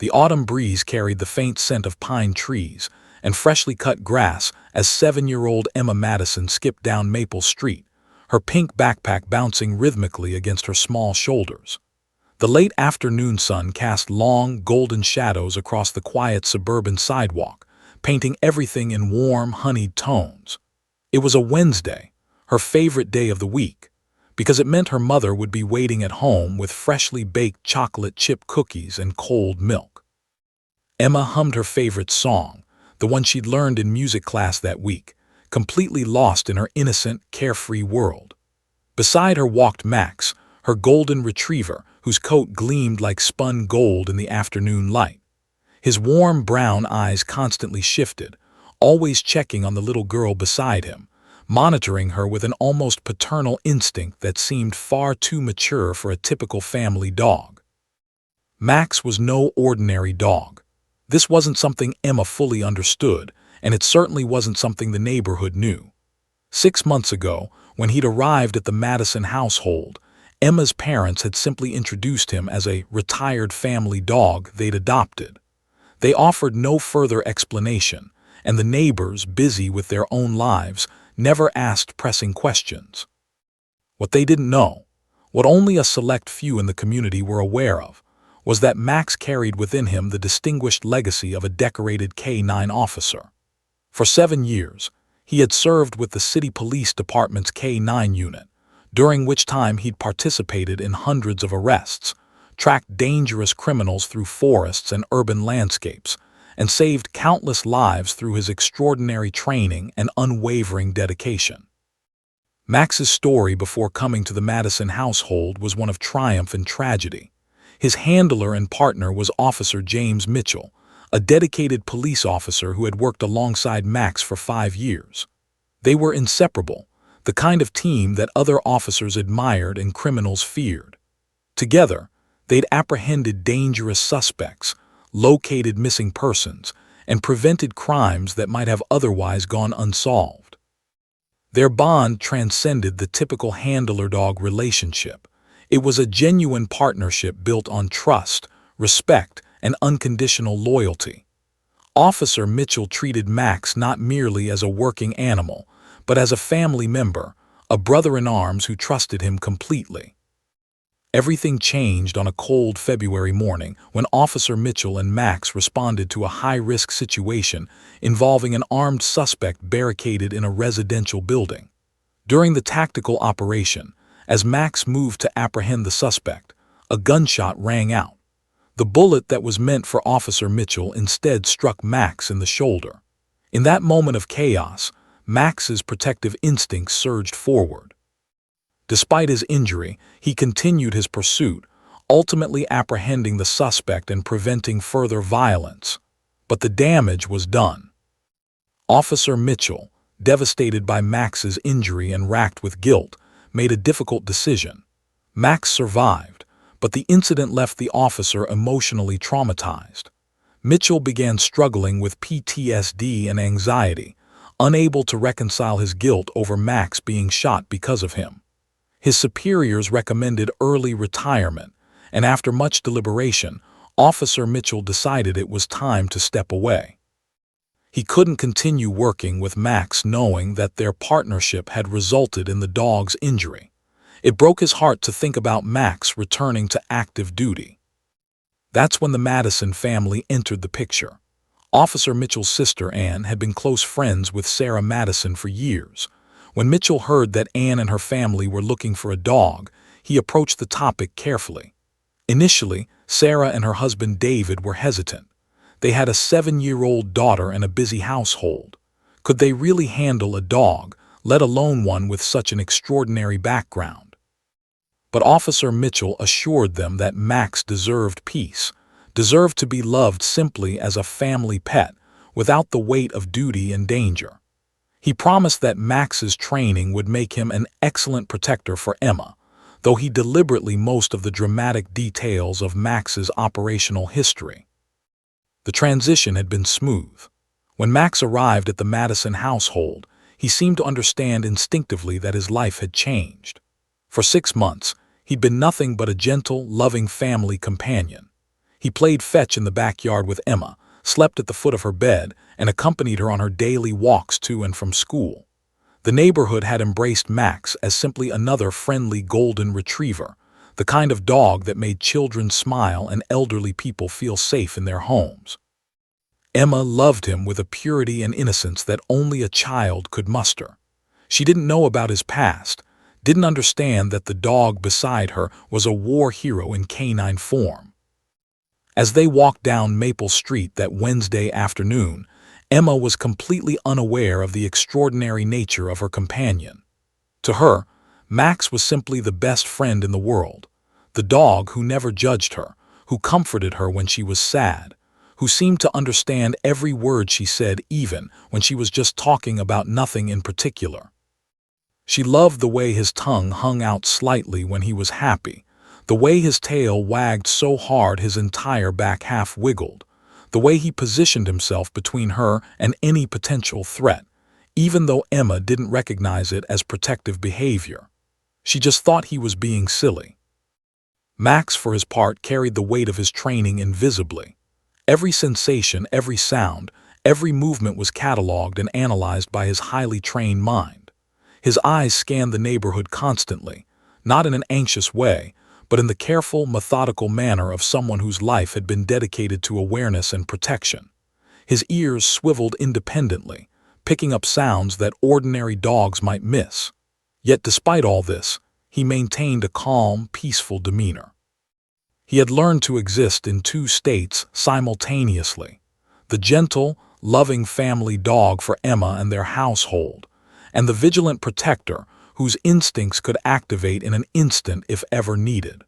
The autumn breeze carried the faint scent of pine trees and freshly cut grass as 7-year-old Emma Madison skipped down Maple Street, her pink backpack bouncing rhythmically against her small shoulders. The late afternoon sun cast long, golden shadows across the quiet suburban sidewalk, painting everything in warm, honeyed tones. It was a Wednesday, her favorite day of the week, because it meant her mother would be waiting at home with freshly baked chocolate chip cookies and cold milk. Emma hummed her favorite song, the one she'd learned in music class that week, completely lost in her innocent, carefree world. Beside her walked Max, her golden retriever, whose coat gleamed like spun gold in the afternoon light. His warm brown eyes constantly shifted, always checking on the little girl beside him, monitoring her with an almost paternal instinct that seemed far too mature for a typical family dog. Max was no ordinary dog. This wasn't something Emma fully understood, and it certainly wasn't something the neighborhood knew. 6 months ago, when he'd arrived at the Madison household, Emma's parents had simply introduced him as a retired family dog they'd adopted. They offered no further explanation, and the neighbors, busy with their own lives, never asked pressing questions. What they didn't know, what only a select few in the community were aware of, was that Max carried within him the distinguished legacy of a decorated K-9 officer. For 7 years, he had served with the city police department's K-9 unit, during which time he'd participated in hundreds of arrests, tracked dangerous criminals through forests and urban landscapes, and saved countless lives through his extraordinary training and unwavering dedication. Max's story before coming to the Madison household was one of triumph and tragedy. His handler and partner was Officer James Mitchell, a dedicated police officer who had worked alongside Max for 5 years. They were inseparable, the kind of team that other officers admired and criminals feared. Together, they'd apprehended dangerous suspects, located missing persons, and prevented crimes that might have otherwise gone unsolved. Their bond transcended the typical handler-dog relationship. It was a genuine partnership built on trust, respect, and unconditional loyalty. Officer Mitchell treated Max not merely as a working animal, but as a family member, a brother-in-arms who trusted him completely. Everything changed on a cold February morning when Officer Mitchell and Max responded to a high-risk situation involving an armed suspect barricaded in a residential building. During the tactical operation, as Max moved to apprehend the suspect, a gunshot rang out. The bullet that was meant for Officer Mitchell instead struck Max in the shoulder. In that moment of chaos, Max's protective instincts surged forward. Despite his injury, he continued his pursuit, ultimately apprehending the suspect and preventing further violence. But the damage was done. Officer Mitchell, devastated by Max's injury and racked with guilt, made a difficult decision. Max survived, but the incident left the officer emotionally traumatized. Mitchell began struggling with PTSD and anxiety, unable to reconcile his guilt over Max being shot because of him. His superiors recommended early retirement, and after much deliberation, Officer Mitchell decided it was time to step away. He couldn't continue working with Max knowing that their partnership had resulted in the dog's injury. It broke his heart to think about Max returning to active duty. That's when the Madison family entered the picture. Officer Mitchell's sister Ann had been close friends with Sarah Madison for years. When Mitchell heard that Ann and her family were looking for a dog, he approached the topic carefully. Initially, Sarah and her husband David were hesitant. They had a 7-year-old daughter and a busy household. Could they really handle a dog, let alone one with such an extraordinary background? But Officer Mitchell assured them that Max deserved peace, deserved to be loved simply as a family pet, without the weight of duty and danger. He promised that Max's training would make him an excellent protector for Emma, though he deliberately most of the dramatic details of Max's operational history. The transition had been smooth. When Max arrived at the Madison household, he seemed to understand instinctively that his life had changed. For 6 months, he'd been nothing but a gentle, loving family companion. He played fetch in the backyard with Emma, slept at the foot of her bed, and accompanied her on her daily walks to and from school. The neighborhood had embraced Max as simply another friendly golden retriever, the kind of dog that made children smile and elderly people feel safe in their homes. Emma loved him with a purity and innocence that only a child could muster. She didn't know about his past, didn't understand that the dog beside her was a war hero in canine form. As they walked down Maple Street that Wednesday afternoon, Emma was completely unaware of the extraordinary nature of her companion. To her, Max was simply the best friend in the world, the dog who never judged her, who comforted her when she was sad, who seemed to understand every word she said even when she was just talking about nothing in particular. She loved the way his tongue hung out slightly when he was happy, the way his tail wagged so hard his entire back half wiggled, the way he positioned himself between her and any potential threat, even though Emma didn't recognize it as protective behavior. She just thought he was being silly. Max, for his part, carried the weight of his training invisibly. Every sensation, every sound, every movement was catalogued and analyzed by his highly trained mind. His eyes scanned the neighborhood constantly, not in an anxious way, but in the careful, methodical manner of someone whose life had been dedicated to awareness and protection. His ears swiveled independently, picking up sounds that ordinary dogs might miss. Yet despite all this, he maintained a calm, peaceful demeanor. He had learned to exist in two states simultaneously: the gentle, loving family dog for Emma and their household, and the vigilant protector whose instincts could activate in an instant if ever needed.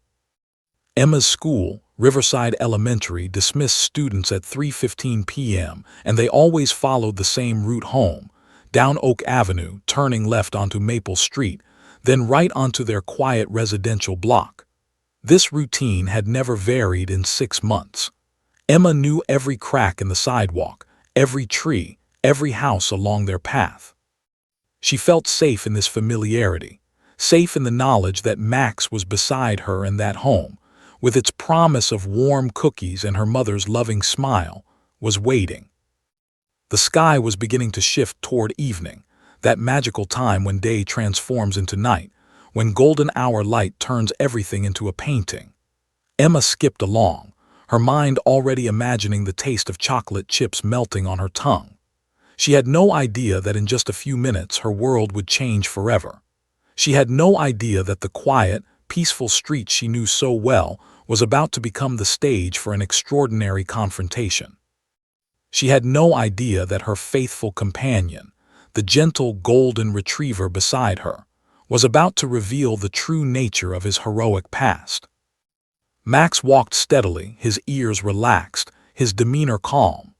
Emma's school, Riverside Elementary, dismissed students at 3:15 p.m., and they always followed the same route home, down Oak Avenue, turning left onto Maple Street, then right onto their quiet residential block. This routine had never varied in 6 months. Emma knew every crack in the sidewalk, every tree, every house along their path. She felt safe in this familiarity, safe in the knowledge that Max was beside her in that home, with its promise of warm cookies and her mother's loving smile, was waiting. The sky was beginning to shift toward evening, that magical time when day transforms into night, when golden hour light turns everything into a painting. Emma skipped along, her mind already imagining the taste of chocolate chips melting on her tongue. She had no idea that in just a few minutes her world would change forever. She had no idea that the quiet, peaceful street she knew so well was about to become the stage for an extraordinary confrontation. She had no idea that her faithful companion, the gentle golden retriever beside her, was about to reveal the true nature of his heroic past. Max walked steadily, his ears relaxed, his demeanor calm.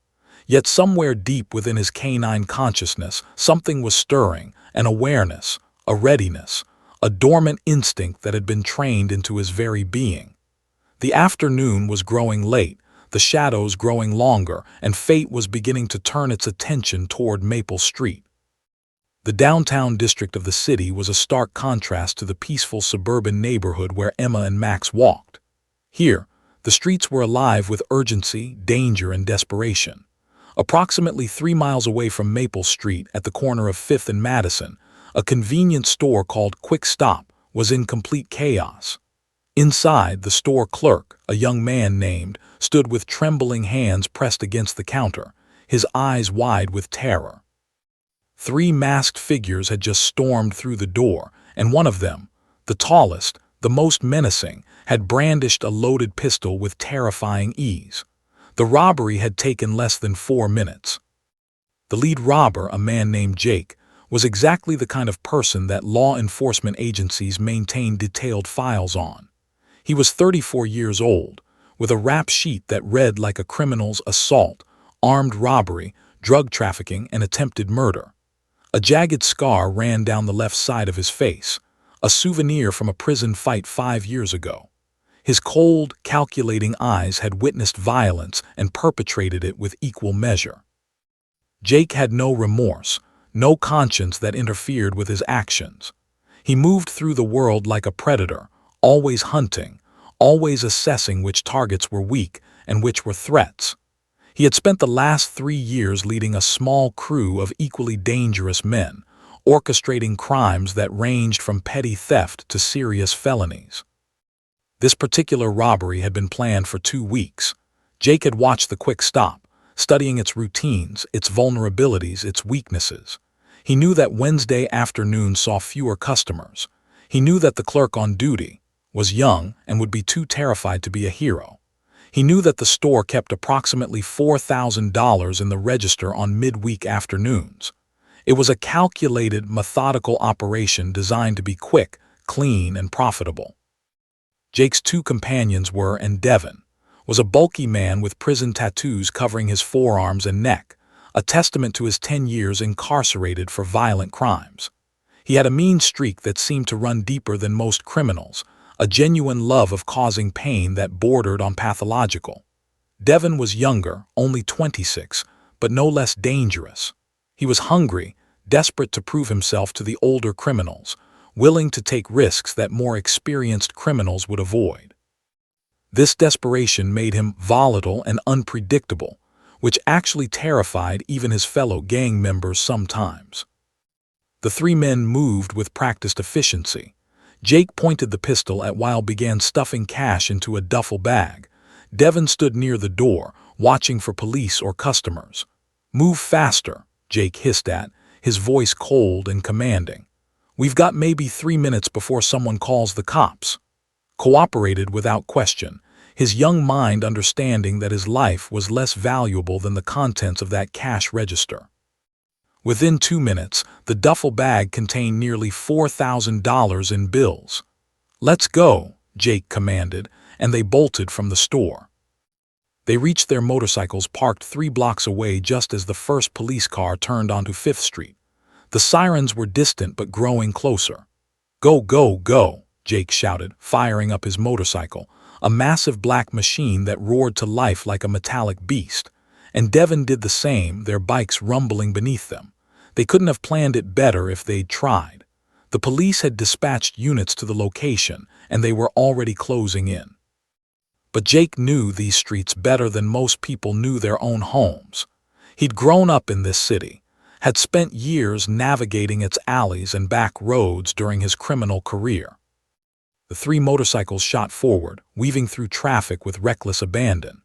Yet somewhere deep within his canine consciousness, something was stirring, an awareness, a readiness, a dormant instinct that had been trained into his very being. The afternoon was growing late, the shadows growing longer, and fate was beginning to turn its attention toward Maple Street. The downtown district of the city was a stark contrast to the peaceful suburban neighborhood where Emma and Max walked. Here, the streets were alive with urgency, danger, and desperation. Approximately 3 miles away from Maple Street, at the corner of 5th and Madison, a convenience store called Quick Stop was in complete chaos. Inside, the store clerk, a young man named, stood with trembling hands pressed against the counter, his eyes wide with terror. 3 masked figures had just stormed through the door, and one of them, the tallest, the most menacing, had brandished a loaded pistol with terrifying ease. The robbery had taken less than 4 minutes. The lead robber, a man named Jake, was exactly the kind of person that law enforcement agencies maintain detailed files on. He was 34 years old, with a rap sheet that read like a criminal's assault, armed robbery, drug trafficking, and attempted murder. A jagged scar ran down the left side of his face, a souvenir from a prison fight 5 years ago. His cold, calculating eyes had witnessed violence and perpetrated it with equal measure. Jake had no remorse, no conscience that interfered with his actions. He moved through the world like a predator, always hunting, always assessing which targets were weak and which were threats. He had spent the last 3 years leading a small crew of equally dangerous men, orchestrating crimes that ranged from petty theft to serious felonies. This particular robbery had been planned for 2 weeks. Jake had watched the quick stop, studying its routines, its vulnerabilities, its weaknesses. He knew that Wednesday afternoon saw fewer customers. He knew that the clerk on duty was young and would be too terrified to be a hero. He knew that the store kept approximately $4,000 in the register on midweek afternoons. It was a calculated, methodical operation designed to be quick, clean, and profitable. Jake's two companions were, and Devin was a bulky man with prison tattoos covering his forearms and neck, a testament to his 10 years incarcerated for violent crimes. He had a mean streak that seemed to run deeper than most criminals, a genuine love of causing pain that bordered on pathological. Devin was younger, only 26, but no less dangerous. He was hungry, desperate to prove himself to the older criminals, willing to take risks that more experienced criminals would avoid. This desperation made him volatile and unpredictable, which actually terrified even his fellow gang members sometimes. The three men moved with practiced efficiency. Jake pointed the pistol at Weil began stuffing cash into a duffel bag. Devin stood near the door, watching for police or customers. "Move faster," Jake hissed at, his voice cold and commanding. "We've got maybe 3 minutes before someone calls the cops." Cooperated without question, his young mind understanding that his life was less valuable than the contents of that cash register. Within 2 minutes, the duffel bag contained nearly $4,000 in bills. "Let's go," Jake commanded, and they bolted from the store. They reached their motorcycles parked 3 blocks away just as the first police car turned onto 5th Street. The sirens were distant but growing closer. "Go, go, go," Jake shouted, firing up his motorcycle, a massive black machine that roared to life like a metallic beast. And Devin did the same, their bikes rumbling beneath them. They couldn't have planned it better if they'd tried. The police had dispatched units to the location, and they were already closing in. But Jake knew these streets better than most people knew their own homes. He'd grown up in this city, had spent years navigating its alleys and back roads during his criminal career. The 3 motorcycles shot forward, weaving through traffic with reckless abandon.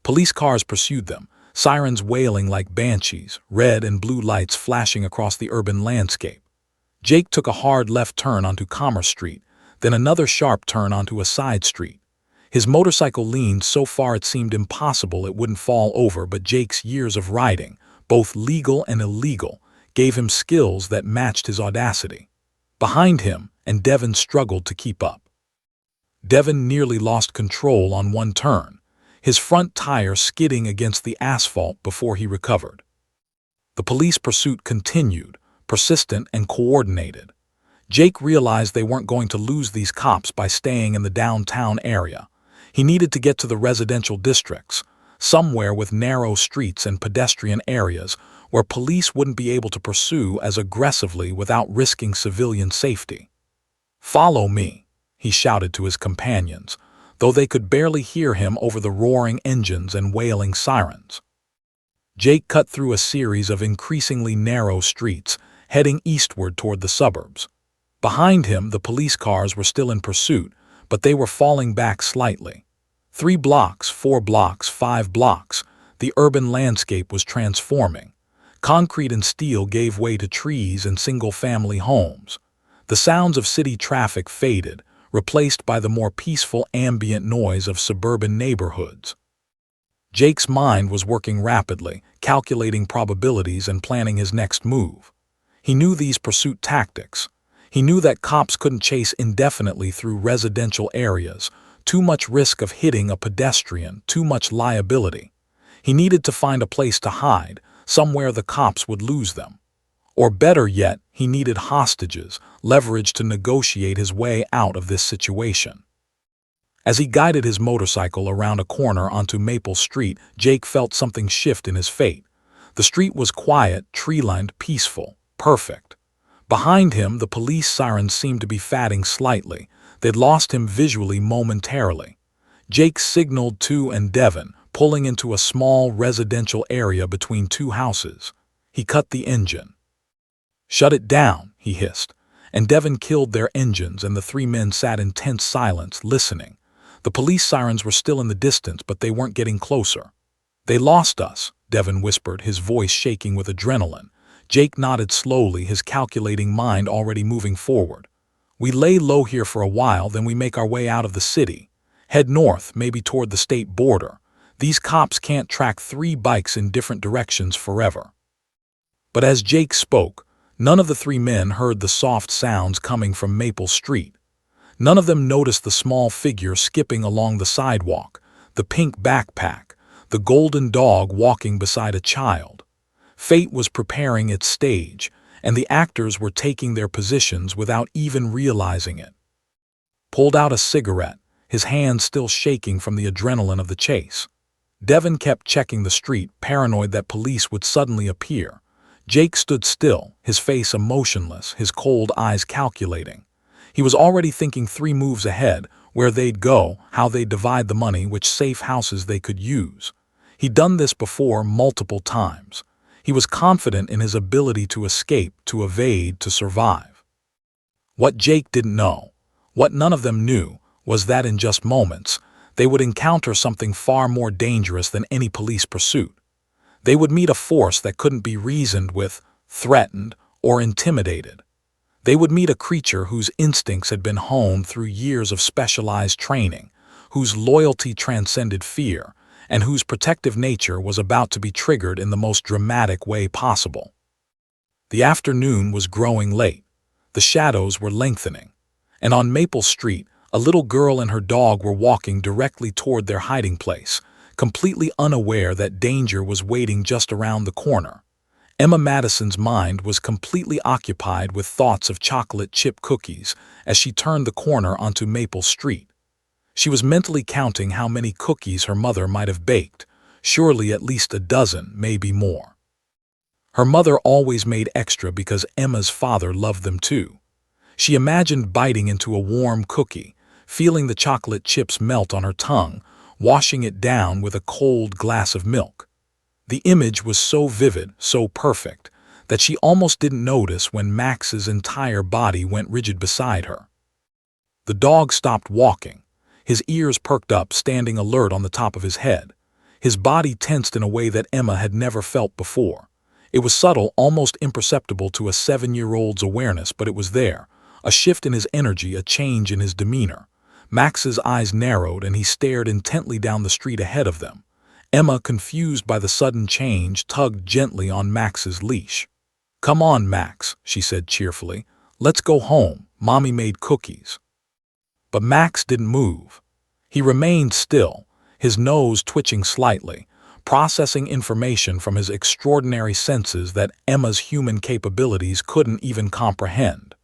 Police cars pursued them, sirens wailing like banshees, red and blue lights flashing across the urban landscape. Jake took a hard left turn onto Commerce Street, then another sharp turn onto a side street. His motorcycle leaned so far it seemed impossible it wouldn't fall over, but Jake's years of riding, both legal and illegal, gave him skills that matched his audacity. Behind him, and Devin struggled to keep up. Devin nearly lost control on one turn, his front tire skidding against the asphalt before he recovered. The police pursuit continued, persistent and coordinated. Jake realized they weren't going to lose these cops by staying in the downtown area. He needed to get to the residential districts, somewhere with narrow streets and pedestrian areas where police wouldn't be able to pursue as aggressively without risking civilian safety. "Follow me," he shouted to his companions, though they could barely hear him over the roaring engines and wailing sirens. Jake cut through a series of increasingly narrow streets, heading eastward toward the suburbs. Behind him, the police cars were still in pursuit, but they were falling back slightly. 3 blocks, 4 blocks, 5 blocks, the urban landscape was transforming. Concrete and steel gave way to trees and single-family homes. The sounds of city traffic faded, replaced by the more peaceful ambient noise of suburban neighborhoods. Jake's mind was working rapidly, calculating probabilities and planning his next move. He knew these pursuit tactics. He knew that cops couldn't chase indefinitely through residential areas, too much risk of hitting a pedestrian, too much liability. He needed to find a place to hide, somewhere the cops would lose them. Or better yet, he needed hostages, leverage to negotiate his way out of this situation. As he guided his motorcycle around a corner onto Maple Street, Jake felt something shift in his fate. The street was quiet, tree-lined, peaceful, perfect. Behind him, the police sirens seemed to be fading slightly. They'd lost him visually momentarily. Jake signaled to and Devin, pulling into a small residential area between two houses. He cut the engine. "Shut it down," he hissed, and Devon killed their engines, and the three men sat in tense silence, listening. The police sirens were still in the distance, but they weren't getting closer. "They lost us," Devon whispered, his voice shaking with adrenaline. Jake nodded slowly, his calculating mind already moving forward. "We lay low here for a while, then we make our way out of the city. Head north, maybe toward the state border. These cops can't track 3 bikes in different directions forever." But as Jake spoke, none of the 3 men heard the soft sounds coming from Maple Street. None of them noticed the small figure skipping along the sidewalk, the pink backpack, the golden dog walking beside a child. Fate was preparing its stage, and the actors were taking their positions without even realizing it. Pulled out a cigarette, his hands still shaking from the adrenaline of the chase. Devon kept checking the street, paranoid that police would suddenly appear. Jake stood still, his face emotionless, his cold eyes calculating. He was already thinking 3 moves ahead, where they'd go, how they'd divide the money, which safe houses they could use. He'd done this before multiple times. He was confident in his ability to escape, to evade, to survive. What Jake didn't know, what none of them knew, was that in just moments, they would encounter something far more dangerous than any police pursuit. They would meet a force that couldn't be reasoned with, threatened, or intimidated. They would meet a creature whose instincts had been honed through years of specialized training, whose loyalty transcended fear, and whose protective nature was about to be triggered in the most dramatic way possible. The afternoon was growing late. The shadows were lengthening. And on Maple Street, a little girl and her dog were walking directly toward their hiding place, completely unaware that danger was waiting just around the corner. Emma Madison's mind was completely occupied with thoughts of chocolate chip cookies as she turned the corner onto Maple Street. She was mentally counting how many cookies her mother might have baked, surely at least a dozen, maybe more. Her mother always made extra because Emma's father loved them too. She imagined biting into a warm cookie, feeling the chocolate chips melt on her tongue, washing it down with a cold glass of milk. The image was so vivid, so perfect, that she almost didn't notice when Max's entire body went rigid beside her. The dog stopped walking. His ears perked up, standing alert on the top of his head. His body tensed in a way that Emma had never felt before. It was subtle, almost imperceptible to a 7-year-old's awareness, but it was there. A shift in his energy, a change in his demeanor. Max's eyes narrowed and he stared intently down the street ahead of them. Emma, confused by the sudden change, tugged gently on Max's leash. "Come on, Max," she said cheerfully. "Let's go home. Mommy made cookies." But Max didn't move. He remained still, his nose twitching slightly, processing information from his extraordinary senses that Emma's human capabilities couldn't even comprehend.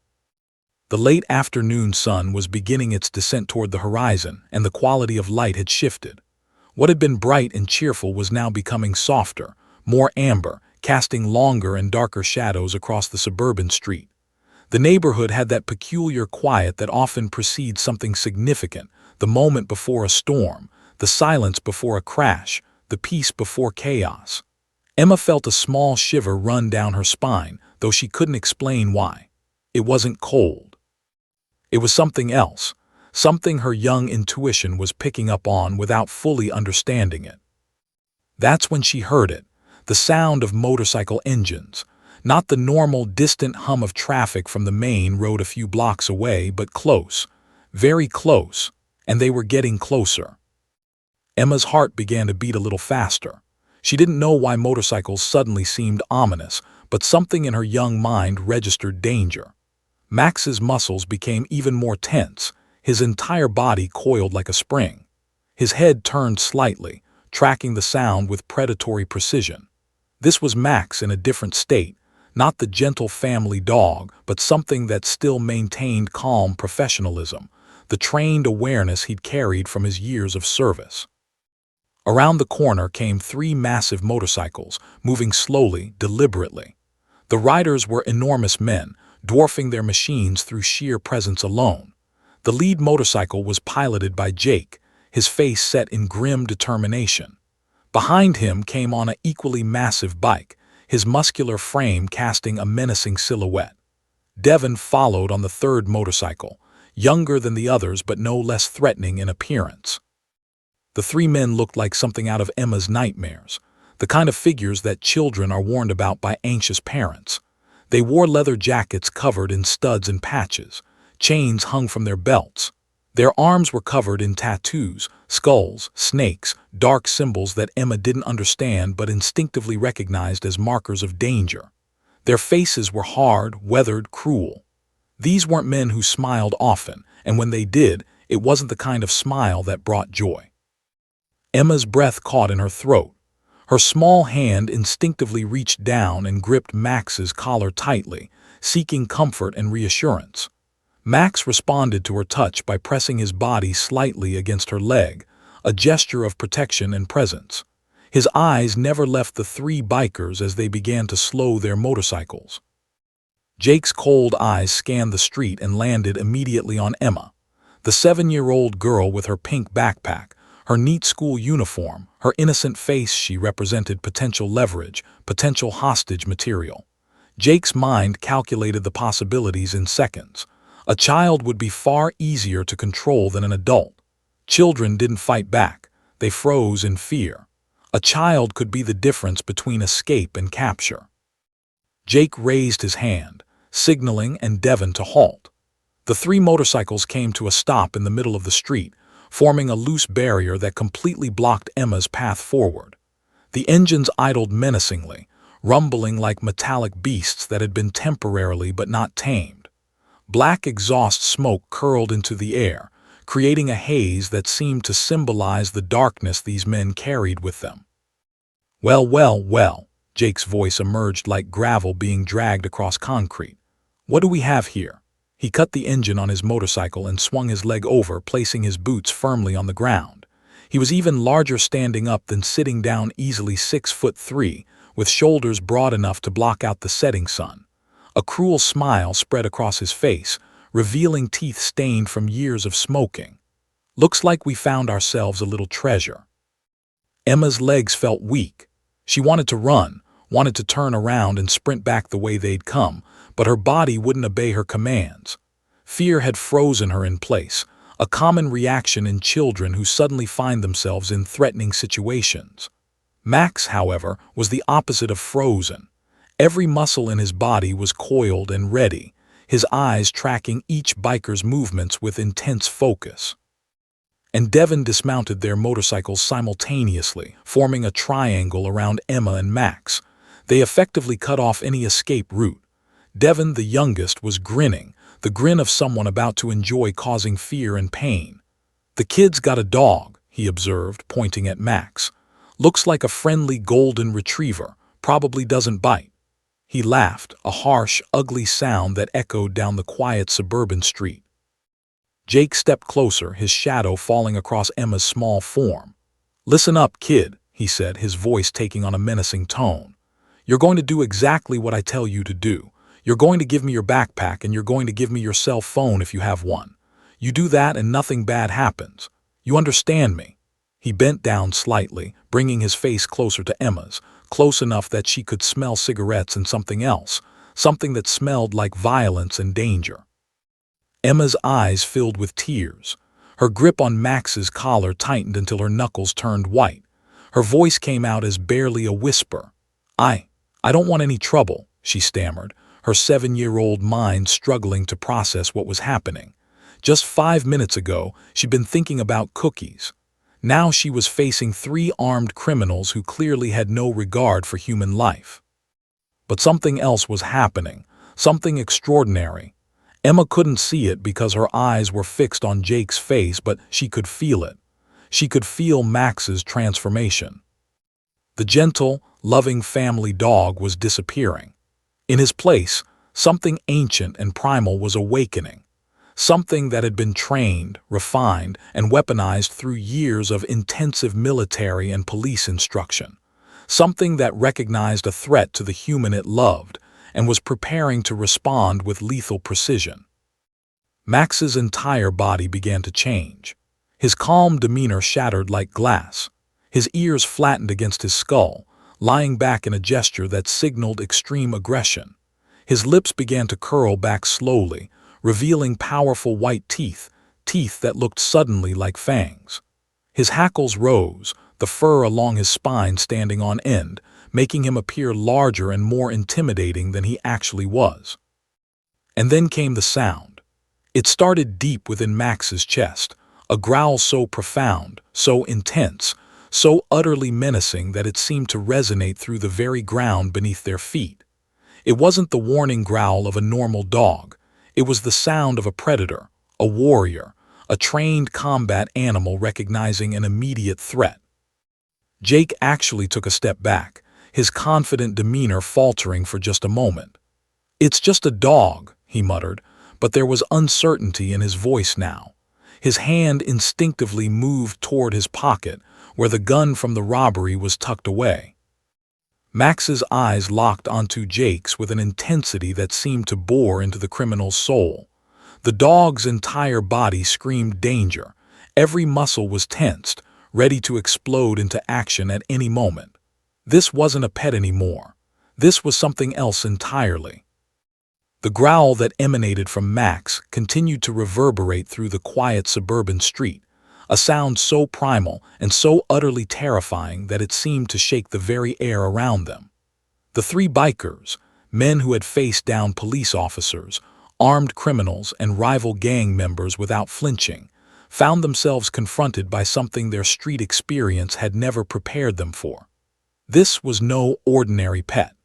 The late afternoon sun was beginning its descent toward the horizon, and the quality of light had shifted. What had been bright and cheerful was now becoming softer, more amber, casting longer and darker shadows across the suburban street. The neighborhood had that peculiar quiet that often precedes something significant, the moment before a storm, the silence before a crash, the peace before chaos. Emma felt a small shiver run down her spine, though she couldn't explain why. It wasn't cold. It was something else, something her young intuition was picking up on without fully understanding it. That's when she heard it, the sound of motorcycle engines. Not the normal distant hum of traffic from the main road a few blocks away, but close, very close, and they were getting closer. Emma's heart began to beat a little faster. She didn't know why motorcycles suddenly seemed ominous, but something in her young mind registered danger. Max's muscles became even more tense, his entire body coiled like a spring. His head turned slightly, tracking the sound with predatory precision. This was Max in a different state, not the gentle family dog, but something that still maintained calm professionalism, the trained awareness he'd carried from his years of service. Around the corner came 3 massive motorcycles, moving slowly, deliberately. The riders were enormous men, dwarfing their machines through sheer presence alone. The lead motorcycle was piloted by Jake, his face set in grim determination. Behind him came on an equally massive bike, his muscular frame casting a menacing silhouette. Devon followed on the third motorcycle, younger than the others but no less threatening in appearance. The three men looked like something out of Emma's nightmares, the kind of figures that children are warned about by anxious parents. They wore leather jackets covered in studs and patches, chains hung from their belts. Their arms were covered in tattoos, skulls, snakes, dark symbols that Emma didn't understand but instinctively recognized as markers of danger. Their faces were hard, weathered, cruel. These weren't men who smiled often, and when they did, it wasn't the kind of smile that brought joy. Emma's breath caught in her throat. Her small hand instinctively reached down and gripped Max's collar tightly, seeking comfort and reassurance. Max responded to her touch by pressing his body slightly against her leg, a gesture of protection and presence. His eyes never left the three bikers as they began to slow their motorcycles. Jake's cold eyes scanned the street and landed immediately on Emma, the 7-year-old girl with her pink backpack, her neat school uniform, her innocent face. She represented potential leverage, potential hostage material. Jake's mind calculated the possibilities in seconds. A child would be far easier to control than an adult. Children didn't fight back. They froze in fear. A child could be the difference between escape and capture. Jake raised his hand, signaling and Devon to halt. The three motorcycles came to a stop in the middle of the street, forming a loose barrier that completely blocked Emma's path forward. The engines idled menacingly, rumbling like metallic beasts that had been temporarily but not tamed. Black exhaust smoke curled into the air, creating a haze that seemed to symbolize the darkness these men carried with them. "Well, well, well," Jake's voice emerged like gravel being dragged across concrete. "What do we have here?" He cut the engine on his motorcycle and swung his leg over, placing his boots firmly on the ground. He was even larger standing up than sitting down, easily 6'3", with shoulders broad enough to block out the setting sun. A cruel smile spread across his face, revealing teeth stained from years of smoking. "Looks like we found ourselves a little treasure." Emma's legs felt weak. She wanted to run, wanted to turn around and sprint back the way they'd come, but her body wouldn't obey her commands. Fear had frozen her in place, a common reaction in children who suddenly find themselves in threatening situations. Max, however, was the opposite of frozen. Every muscle in his body was coiled and ready, his eyes tracking each biker's movements with intense focus. And Devon dismounted their motorcycles simultaneously, forming a triangle around Emma and Max. They effectively cut off any escape route. Devon, the youngest, was grinning, the grin of someone about to enjoy causing fear and pain. "The kid's got a dog," he observed, pointing at Max. "Looks like a friendly golden retriever, probably doesn't bite." He laughed, a harsh, ugly sound that echoed down the quiet suburban street. Jake stepped closer, his shadow falling across Emma's small form. "Listen up, kid," he said, his voice taking on a menacing tone. "You're going to do exactly what I tell you to do. You're going to give me your backpack and you're going to give me your cell phone if you have one. You do that and nothing bad happens. You understand me?" He bent down slightly, bringing his face closer to Emma's, close enough that she could smell cigarettes and something else, something that smelled like violence and danger. Emma's eyes filled with tears. Her grip on Max's collar tightened until her knuckles turned white. Her voice came out as barely a whisper. I don't want any trouble," she stammered, her 7-year-old mind struggling to process what was happening. Just 5 minutes ago, she'd been thinking about cookies. Now she was facing 3 armed criminals who clearly had no regard for human life. But something else was happening, something extraordinary. Emma couldn't see it because her eyes were fixed on Jake's face, but she could feel it. She could feel Max's transformation. The gentle, loving family dog was disappearing. In his place, something ancient and primal was awakening. Something that had been trained, refined, and weaponized through years of intensive military and police instruction. Something that recognized a threat to the human it loved and was preparing to respond with lethal precision. Max's entire body began to change. His calm demeanor shattered like glass. His ears flattened against his skull, lying back in a gesture that signaled extreme aggression. His lips began to curl back slowly, revealing powerful white teeth, teeth that looked suddenly like fangs. His hackles rose, the fur along his spine standing on end, making him appear larger and more intimidating than he actually was. And then came the sound. It started deep within Max's chest, a growl so profound, so intense, so utterly menacing that it seemed to resonate through the very ground beneath their feet. It wasn't the warning growl of a normal dog. It was the sound of a predator, a warrior, a trained combat animal recognizing an immediate threat. Jake actually took a step back, his confident demeanor faltering for just a moment. "It's just a dog," he muttered, but there was uncertainty in his voice now. His hand instinctively moved toward his pocket, where the gun from the robbery was tucked away. Max's eyes locked onto Jake's with an intensity that seemed to bore into the criminal's soul. The dog's entire body screamed danger. Every muscle was tensed, ready to explode into action at any moment. This wasn't a pet anymore. This was something else entirely. The growl that emanated from Max continued to reverberate through the quiet suburban street, a sound so primal and so utterly terrifying that it seemed to shake the very air around them. The three bikers, men who had faced down police officers, armed criminals, and rival gang members without flinching, found themselves confronted by something their street experience had never prepared them for. This was no ordinary pet.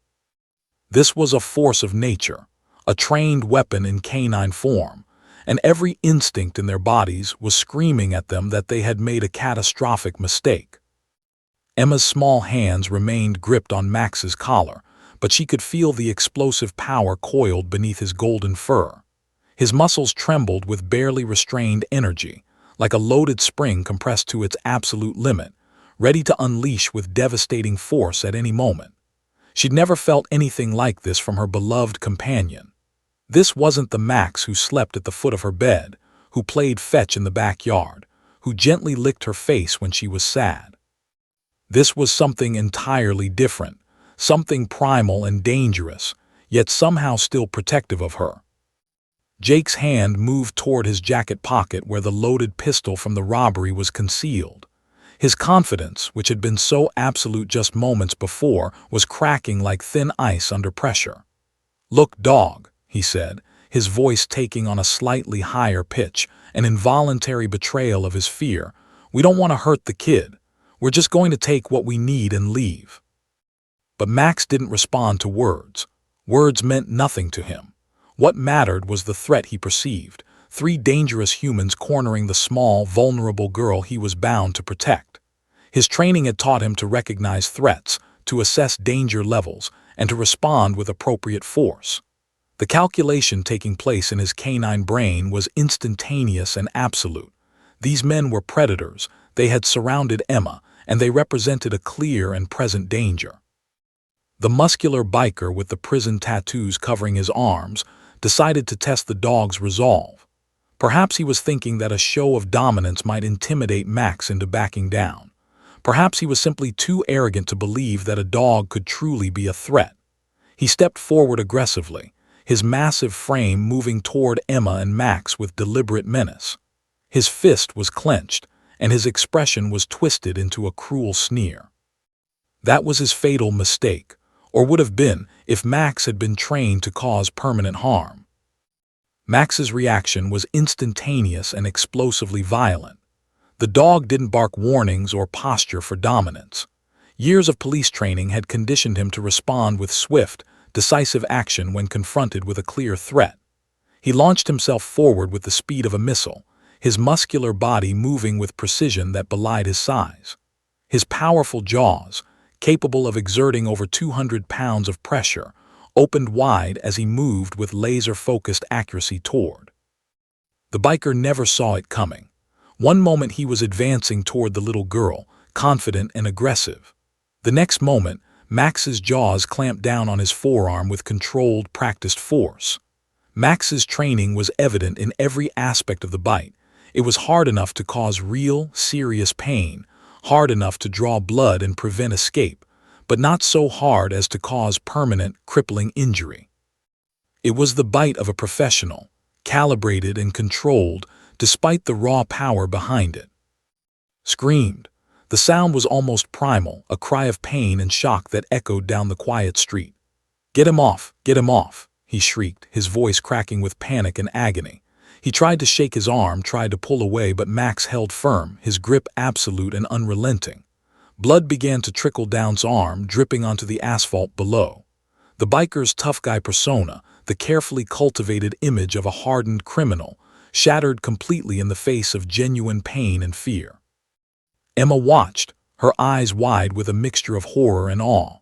This was a force of nature, a trained weapon in canine form, and every instinct in their bodies was screaming at them that they had made a catastrophic mistake. Emma's small hands remained gripped on Max's collar, but she could feel the explosive power coiled beneath his golden fur. His muscles trembled with barely restrained energy, like a loaded spring compressed to its absolute limit, ready to unleash with devastating force at any moment. She'd never felt anything like this from her beloved companion. This wasn't the Max who slept at the foot of her bed, who played fetch in the backyard, who gently licked her face when she was sad. This was something entirely different, something primal and dangerous, yet somehow still protective of her. Jake's hand moved toward his jacket pocket where the loaded pistol from the robbery was concealed. His confidence, which had been so absolute just moments before, was cracking like thin ice under pressure. "Look, dog," he said, his voice taking on a slightly higher pitch, an involuntary betrayal of his fear. "We don't want to hurt the kid. We're just going to take what we need and leave." But Max didn't respond to words. Words meant nothing to him. What mattered was the threat he perceived, three dangerous humans cornering the small, vulnerable girl he was bound to protect. His training had taught him to recognize threats, to assess danger levels, and to respond with appropriate force. The calculation taking place in his canine brain was instantaneous and absolute. These men were predators, they had surrounded Emma, and they represented a clear and present danger. The muscular biker with the prison tattoos covering his arms decided to test the dog's resolve. Perhaps he was thinking that a show of dominance might intimidate Max into backing down. Perhaps he was simply too arrogant to believe that a dog could truly be a threat. He stepped forward aggressively, his massive frame moving toward Emma and Max with deliberate menace. His fist was clenched, and his expression was twisted into a cruel sneer. That was his fatal mistake, or would have been if Max had been trained to cause permanent harm. Max's reaction was instantaneous and explosively violent. The dog didn't bark warnings or posture for dominance. Years of police training had conditioned him to respond with swift, decisive action when confronted with a clear threat. He launched himself forward with the speed of a missile, his muscular body moving with precision that belied his size. His powerful jaws, capable of exerting over 200 pounds of pressure, opened wide as he moved with laser-focused accuracy toward. The biker never saw it coming. One moment he was advancing toward the little girl, confident and aggressive. The next moment, Max's jaws clamped down on his forearm with controlled, practiced force. Max's training was evident in every aspect of the bite. It was hard enough to cause real, serious pain, hard enough to draw blood and prevent escape, but not so hard as to cause permanent, crippling injury. It was the bite of a professional, calibrated and controlled, despite the raw power behind it. Screamed. The sound was almost primal, a cry of pain and shock that echoed down the quiet street. "Get him off! Get him off!" he shrieked, his voice cracking with panic and agony. He tried to shake his arm, tried to pull away, but Max held firm, his grip absolute and unrelenting. Blood began to trickle down his arm, dripping onto the asphalt below. The biker's tough guy persona, the carefully cultivated image of a hardened criminal, shattered completely in the face of genuine pain and fear. Emma watched, her eyes wide with a mixture of horror and awe.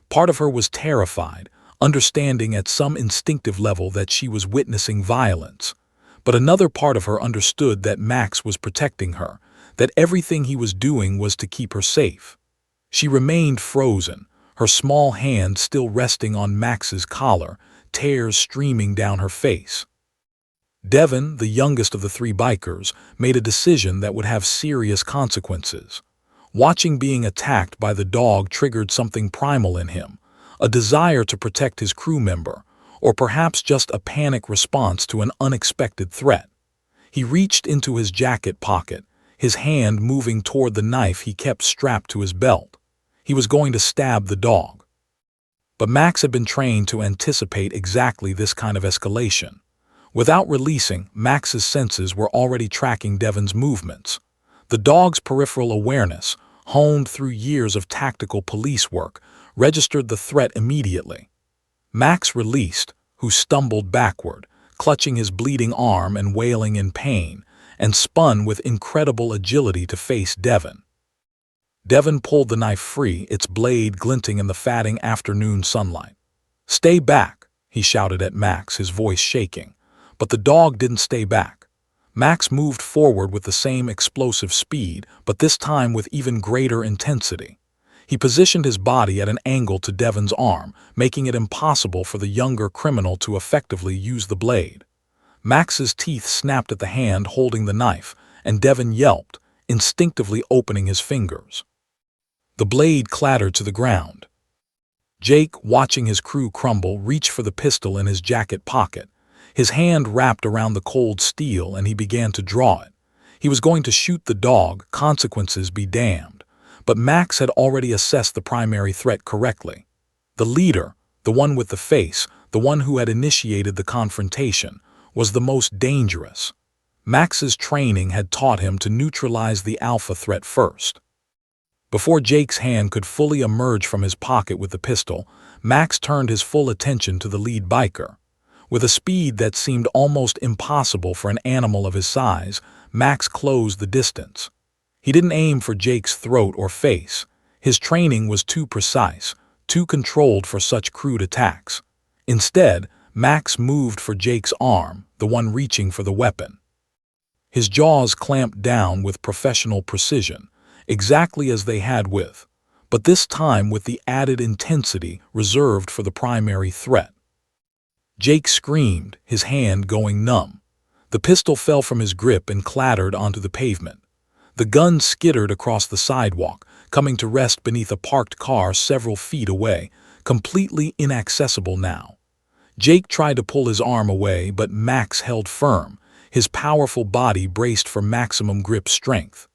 Part of her was terrified, understanding at some instinctive level that she was witnessing violence. But another part of her understood that Max was protecting her, that everything he was doing was to keep her safe. She remained frozen, her small hand still resting on Max's collar, tears streaming down her face. Devin, the youngest of the three bikers, made a decision that would have serious consequences. Watching being attacked by the dog triggered something primal in him, a desire to protect his crew member, or perhaps just a panic response to an unexpected threat. He reached into his jacket pocket, his hand moving toward the knife he kept strapped to his belt. He was going to stab the dog. But Max had been trained to anticipate exactly this kind of escalation. Without releasing, Max's senses were already tracking Devin's movements. The dog's peripheral awareness, honed through years of tactical police work, registered the threat immediately. Max released, who stumbled backward, clutching his bleeding arm and wailing in pain, and spun with incredible agility to face Devin. Devin pulled the knife free, its blade glinting in the fatting afternoon sunlight. "Stay back," he shouted at Max, his voice shaking. But the dog didn't stay back. Max moved forward with the same explosive speed, but this time with even greater intensity. He positioned his body at an angle to Devin's arm, making it impossible for the younger criminal to effectively use the blade. Max's teeth snapped at the hand holding the knife, and Devin yelped, instinctively opening his fingers. The blade clattered to the ground. Jake, watching his crew crumble, reached for the pistol in his jacket pocket. His hand wrapped around the cold steel and he began to draw it. He was going to shoot the dog, consequences be damned. But Max had already assessed the primary threat correctly. The leader, the one with the face, the one who had initiated the confrontation, was the most dangerous. Max's training had taught him to neutralize the alpha threat first. Before Jake's hand could fully emerge from his pocket with the pistol, Max turned his full attention to the lead biker. With a speed that seemed almost impossible for an animal of his size, Max closed the distance. He didn't aim for Jake's throat or face. His training was too precise, too controlled for such crude attacks. Instead, Max moved for Jake's arm, the one reaching for the weapon. His jaws clamped down with professional precision, exactly as they had but this time with the added intensity reserved for the primary threat. Jake screamed, his hand going numb. The pistol fell from his grip and clattered onto the pavement. The gun skittered across the sidewalk, coming to rest beneath a parked car several feet away, completely inaccessible now. Jake tried to pull his arm away, but Max held firm, his powerful body braced for maximum grip strength.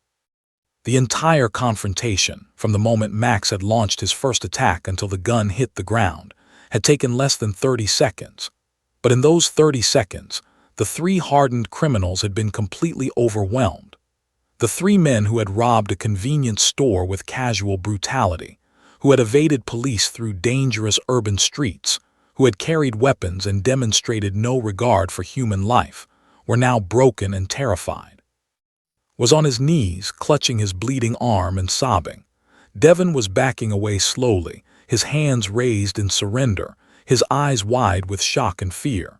The entire confrontation, from the moment Max had launched his first attack until the gun hit the ground, had taken less than 30 seconds. But in those 30 seconds, the three hardened criminals had been completely overwhelmed. The three men who had robbed a convenience store with casual brutality, who had evaded police through dangerous urban streets, who had carried weapons and demonstrated no regard for human life, were now broken and terrified. Was on his knees, clutching his bleeding arm and sobbing. Devin was backing away slowly, his hands raised in surrender, his eyes wide with shock and fear.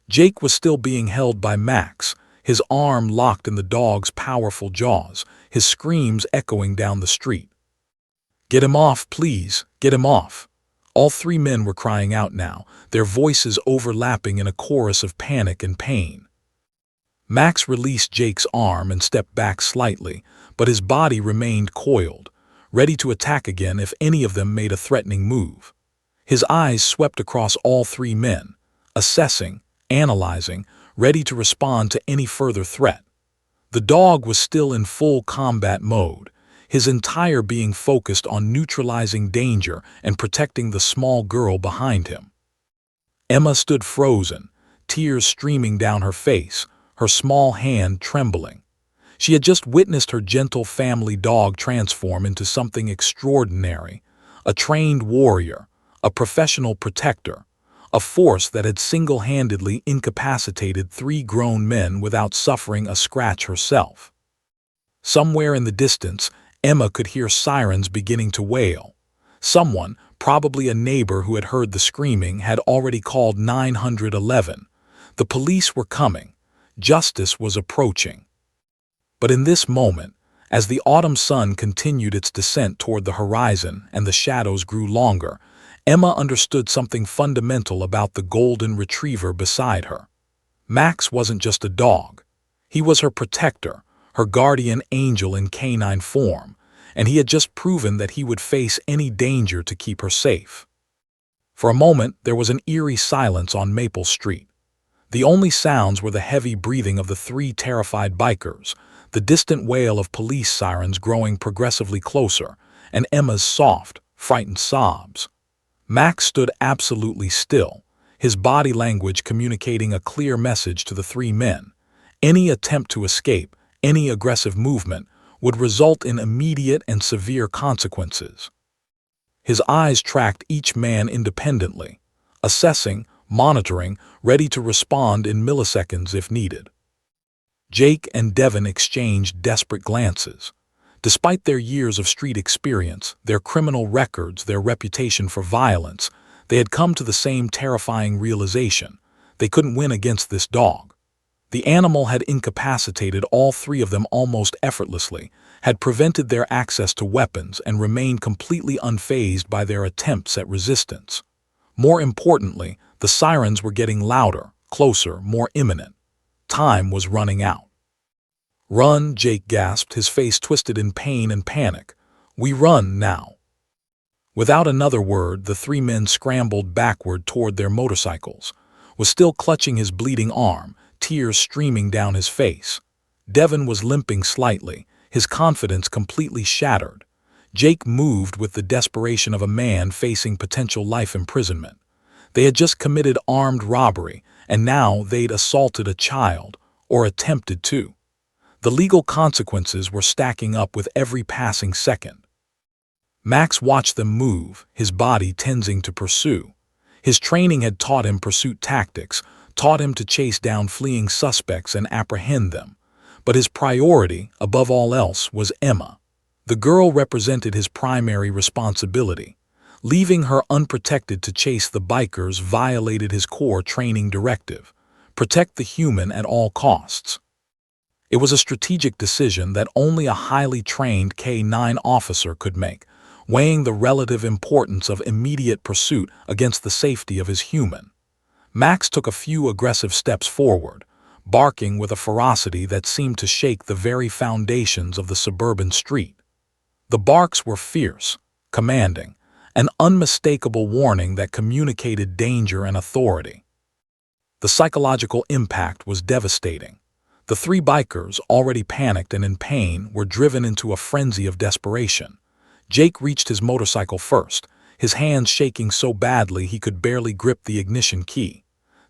Jake was still being held by Max, his arm locked in the dog's powerful jaws, his screams echoing down the street. "Get him off, please, get him off." All three men were crying out now, their voices overlapping in a chorus of panic and pain. Max released Jake's arm and stepped back slightly, but his body remained coiled, ready to attack again if any of them made a threatening move. His eyes swept across all three men, assessing, analyzing, ready to respond to any further threat. The dog was still in full combat mode, his entire being focused on neutralizing danger and protecting the small girl behind him. Emma stood frozen, tears streaming down her face, her small hand trembling. She had just witnessed her gentle family dog transform into something extraordinary, a trained warrior, a professional protector, a force that had single-handedly incapacitated three grown men without suffering a scratch herself. Somewhere in the distance, Emma could hear sirens beginning to wail. Someone, probably a neighbor who had heard the screaming, had already called 911. The police were coming. Justice was approaching. But in this moment, as the autumn sun continued its descent toward the horizon and the shadows grew longer, Emma understood something fundamental about the golden retriever beside her. Max wasn't just a dog. He was her protector, her guardian angel in canine form, and he had just proven that he would face any danger to keep her safe. For a moment, there was an eerie silence on Maple Street. The only sounds were the heavy breathing of the three terrified bikers, the distant wail of police sirens growing progressively closer, and Emma's soft, frightened sobs. Max stood absolutely still, his body language communicating a clear message to the three men. Any attempt to escape, any aggressive movement, would result in immediate and severe consequences. His eyes tracked each man independently, assessing, monitoring, ready to respond in milliseconds if needed. Jake and Devin exchanged desperate glances. Despite their years of street experience, their criminal records, their reputation for violence, they had come to the same terrifying realization: they couldn't win against this dog. The animal had incapacitated all three of them almost effortlessly, had prevented their access to weapons, and remained completely unfazed by their attempts at resistance. More importantly, the sirens were getting louder, closer, more imminent. Time was running out. "Run," Jake gasped, his face twisted in pain and panic. "We run now." Without another word, the three men scrambled backward toward their motorcycles, was still clutching his bleeding arm, tears streaming down his face. Devin was limping slightly, his confidence completely shattered. Jake moved with the desperation of a man facing potential life imprisonment. They had just committed armed robbery, and now they'd assaulted a child, or attempted to. The legal consequences were stacking up with every passing second. Max watched them move, his body tensing to pursue. His training had taught him pursuit tactics, taught him to chase down fleeing suspects and apprehend them. But his priority, above all else, was Emma. The girl represented his primary responsibility. Leaving her unprotected to chase the bikers violated his core training directive: protect the human at all costs. It was a strategic decision that only a highly trained K-9 officer could make, weighing the relative importance of immediate pursuit against the safety of his human. Max took a few aggressive steps forward, barking with a ferocity that seemed to shake the very foundations of the suburban street. The barks were fierce, commanding, an unmistakable warning that communicated danger and authority. The psychological impact was devastating. The three bikers, already panicked and in pain, were driven into a frenzy of desperation. Jake reached his motorcycle first, his hands shaking so badly he could barely grip the ignition key.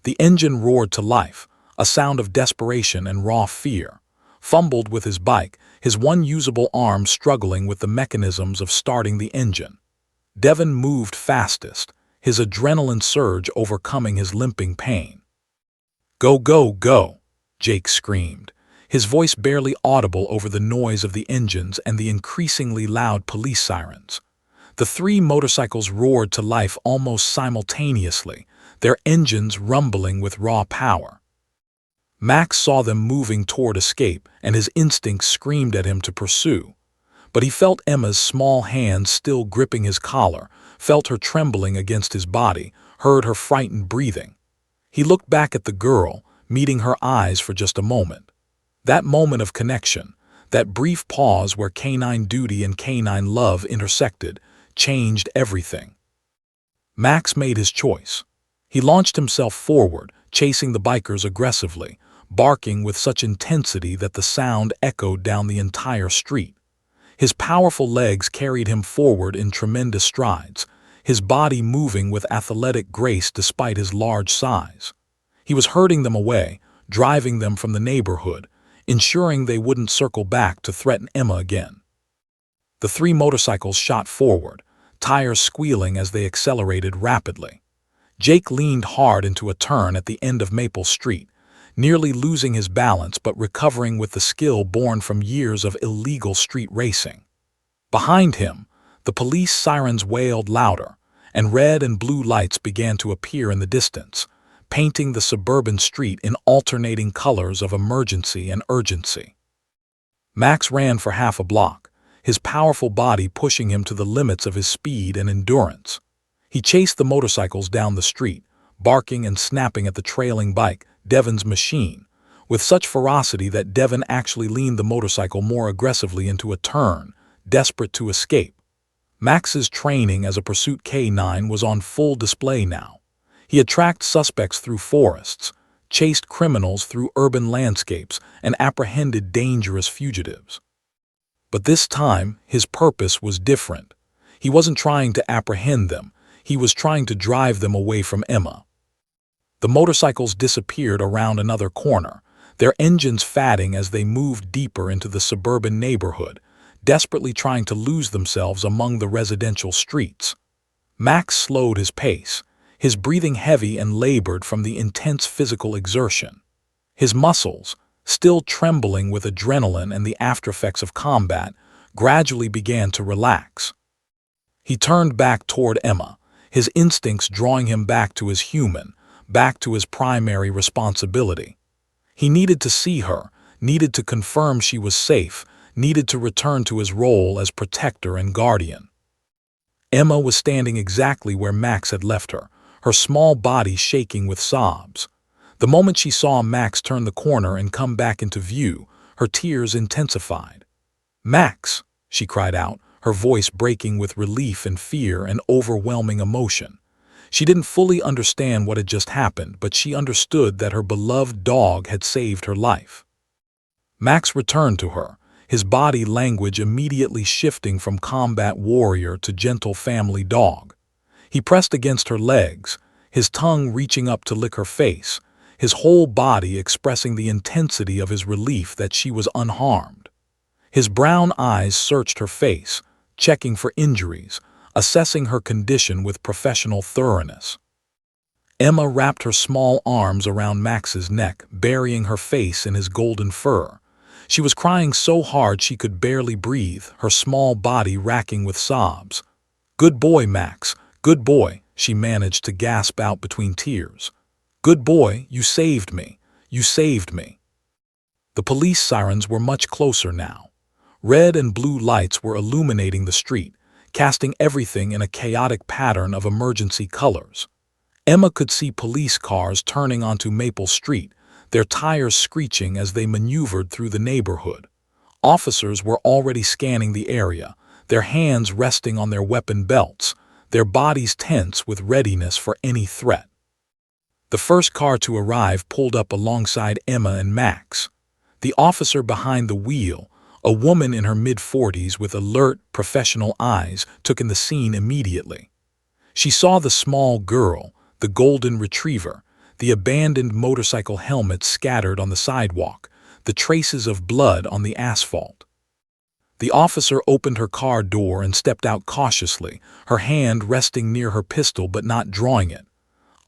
The engine roared to life, a sound of desperation and raw fear. Fumbled with his bike, his one usable arm struggling with the mechanisms of starting the engine. Devin moved fastest, his adrenaline surge overcoming his limping pain. "Go, go, go!" Jake screamed, his voice barely audible over the noise of the engines and the increasingly loud police sirens. The three motorcycles roared to life almost simultaneously, their engines rumbling with raw power. Max saw them moving toward escape, and his instincts screamed at him to pursue. But he felt Emma's small hands still gripping his collar, felt her trembling against his body, heard her frightened breathing. He looked back at the girl, meeting her eyes for just a moment. That moment of connection, That brief pause where canine duty and canine love intersected changed everything. Max made his choice. He launched himself forward, chasing the bikers aggressively, barking with such intensity that the sound echoed down the entire street. His powerful legs carried him forward in tremendous strides, his body moving with athletic grace despite his large size. He was herding them away, driving them from the neighborhood, ensuring they wouldn't circle back to threaten Emma again. The three motorcycles shot forward, tires squealing as they accelerated rapidly. Jake leaned hard into a turn at the end of Maple Street, nearly losing his balance but recovering with the skill born from years of illegal street racing. Behind him, the police sirens wailed louder, and red and blue lights began to appear in the distance, painting the suburban street in alternating colors of emergency and urgency. Max ran for half a block, his powerful body pushing him to the limits of his speed and endurance. He chased the motorcycles down the street, barking and snapping at the trailing bike, Devon's machine, with such ferocity that Devon actually leaned the motorcycle more aggressively into a turn, desperate to escape. Max's training as a pursuit canine was on full display now. He had tracked suspects through forests, chased criminals through urban landscapes, and apprehended dangerous fugitives. But this time, his purpose was different. He wasn't trying to apprehend them, he was trying to drive them away from Emma. The motorcycles disappeared around another corner, their engines fatting as they moved deeper into the suburban neighborhood, desperately trying to lose themselves among the residential streets. Max slowed his pace, his breathing heavy and labored from the intense physical exertion. His muscles, still trembling with adrenaline and the aftereffects of combat, gradually began to relax. He turned back toward Emma, his instincts drawing him back to his human, back to his primary responsibility. He needed to see her, needed to confirm she was safe, needed to return to his role as protector and guardian. Emma was standing exactly where Max had left her, her small body shaking with sobs. The moment she saw Max turn the corner and come back into view, her tears intensified. "Max!" she cried out, her voice breaking with relief and fear and overwhelming emotion. She didn't fully understand what had just happened, but she understood that her beloved dog had saved her life. Max returned to her, his body language immediately shifting from combat warrior to gentle family dog. He pressed against her legs, his tongue reaching up to lick her face, his whole body expressing the intensity of his relief that she was unharmed. His brown eyes searched her face, checking for injuries, assessing her condition with professional thoroughness. Emma wrapped her small arms around Max's neck, burying her face in his golden fur. She was crying so hard she could barely breathe, her small body racking with sobs. "Good boy, Max, good boy," she managed to gasp out between tears. "Good boy, you saved me, you saved me." The police sirens were much closer now. Red and blue lights were illuminating the street, casting everything in a chaotic pattern of emergency colors. Emma could see police cars turning onto Maple Street, their tires screeching as they maneuvered through the neighborhood. Officers were already scanning the area, their hands resting on their weapon belts, their bodies tense with readiness for any threat. The first car to arrive pulled up alongside Emma and Max. The officer behind the wheel, a woman in her mid-40s with alert, professional eyes, took in the scene immediately. She saw the small girl, the golden retriever, the abandoned motorcycle helmet scattered on the sidewalk, the traces of blood on the asphalt. The officer opened her car door and stepped out cautiously, her hand resting near her pistol but not drawing it.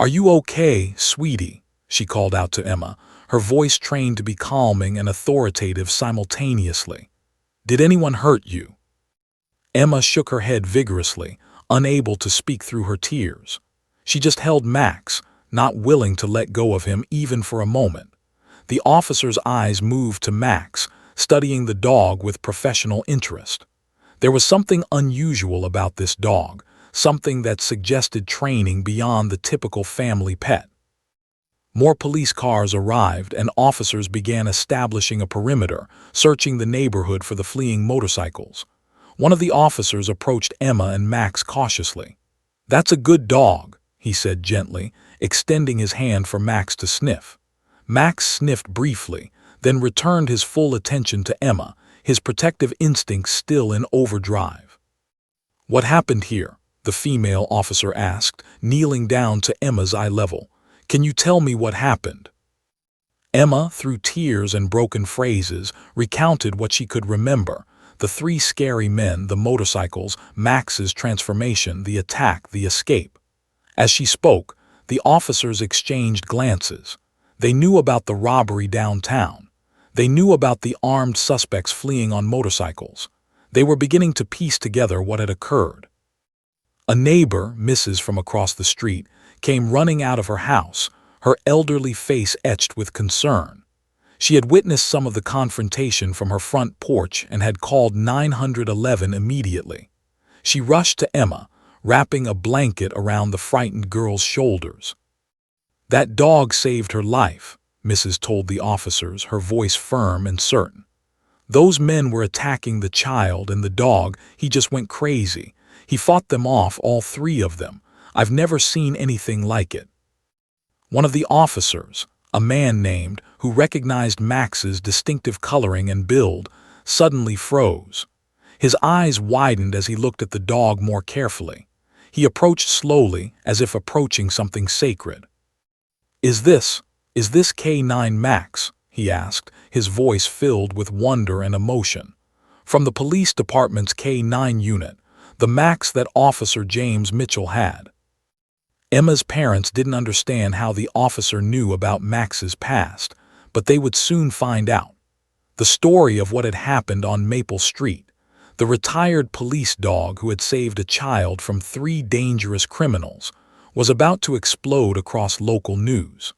"Are you okay, sweetie?" she called out to Emma, her voice trained to be calming and authoritative simultaneously. "Did anyone hurt you?" Emma shook her head vigorously, unable to speak through her tears. She just held Max, not willing to let go of him even for a moment. The officer's eyes moved to Max, studying the dog with professional interest. There was something unusual about this dog, something that suggested training beyond the typical family pet. More police cars arrived and officers began establishing a perimeter, searching the neighborhood for the fleeing motorcycles. One of the officers approached Emma and Max cautiously. "That's a good dog," he said gently, extending his hand for Max to sniff. Max sniffed briefly, then returned his full attention to Emma, his protective instincts still in overdrive. "What happened here?" the female officer asked, kneeling down to Emma's eye level. "Can you tell me what happened?" Emma, through tears and broken phrases, recounted what she could remember: the three scary men, the motorcycles, Max's transformation, the attack, the escape. As she spoke, the officers exchanged glances. They knew about the robbery downtown. They knew about the armed suspects fleeing on motorcycles. They were beginning to piece together what had occurred. A neighbor, Mrs. from across the street, came running out of her house, her elderly face etched with concern. She had witnessed some of the confrontation from her front porch and had called 911 immediately. She rushed to Emma, wrapping a blanket around the frightened girl's shoulders. "That dog saved her life," Mrs. told the officers, her voice firm and certain. "Those men were attacking the child and the dog. He just went crazy. He fought them off, all three of them. I've never seen anything like it." One of the officers, a man named, who recognized Max's distinctive coloring and build, suddenly froze. His eyes widened as he looked at the dog more carefully. He approached slowly, as if approaching something sacred. Is this K9 Max?" he asked, his voice filled with wonder and emotion. "From the police department's K9 unit, the Max that Officer James Mitchell had." Emma's parents didn't understand how the officer knew about Max's past, but they would soon find out. The story of what had happened on Maple Street, the retired police dog who had saved a child from three dangerous criminals, was about to explode across local news.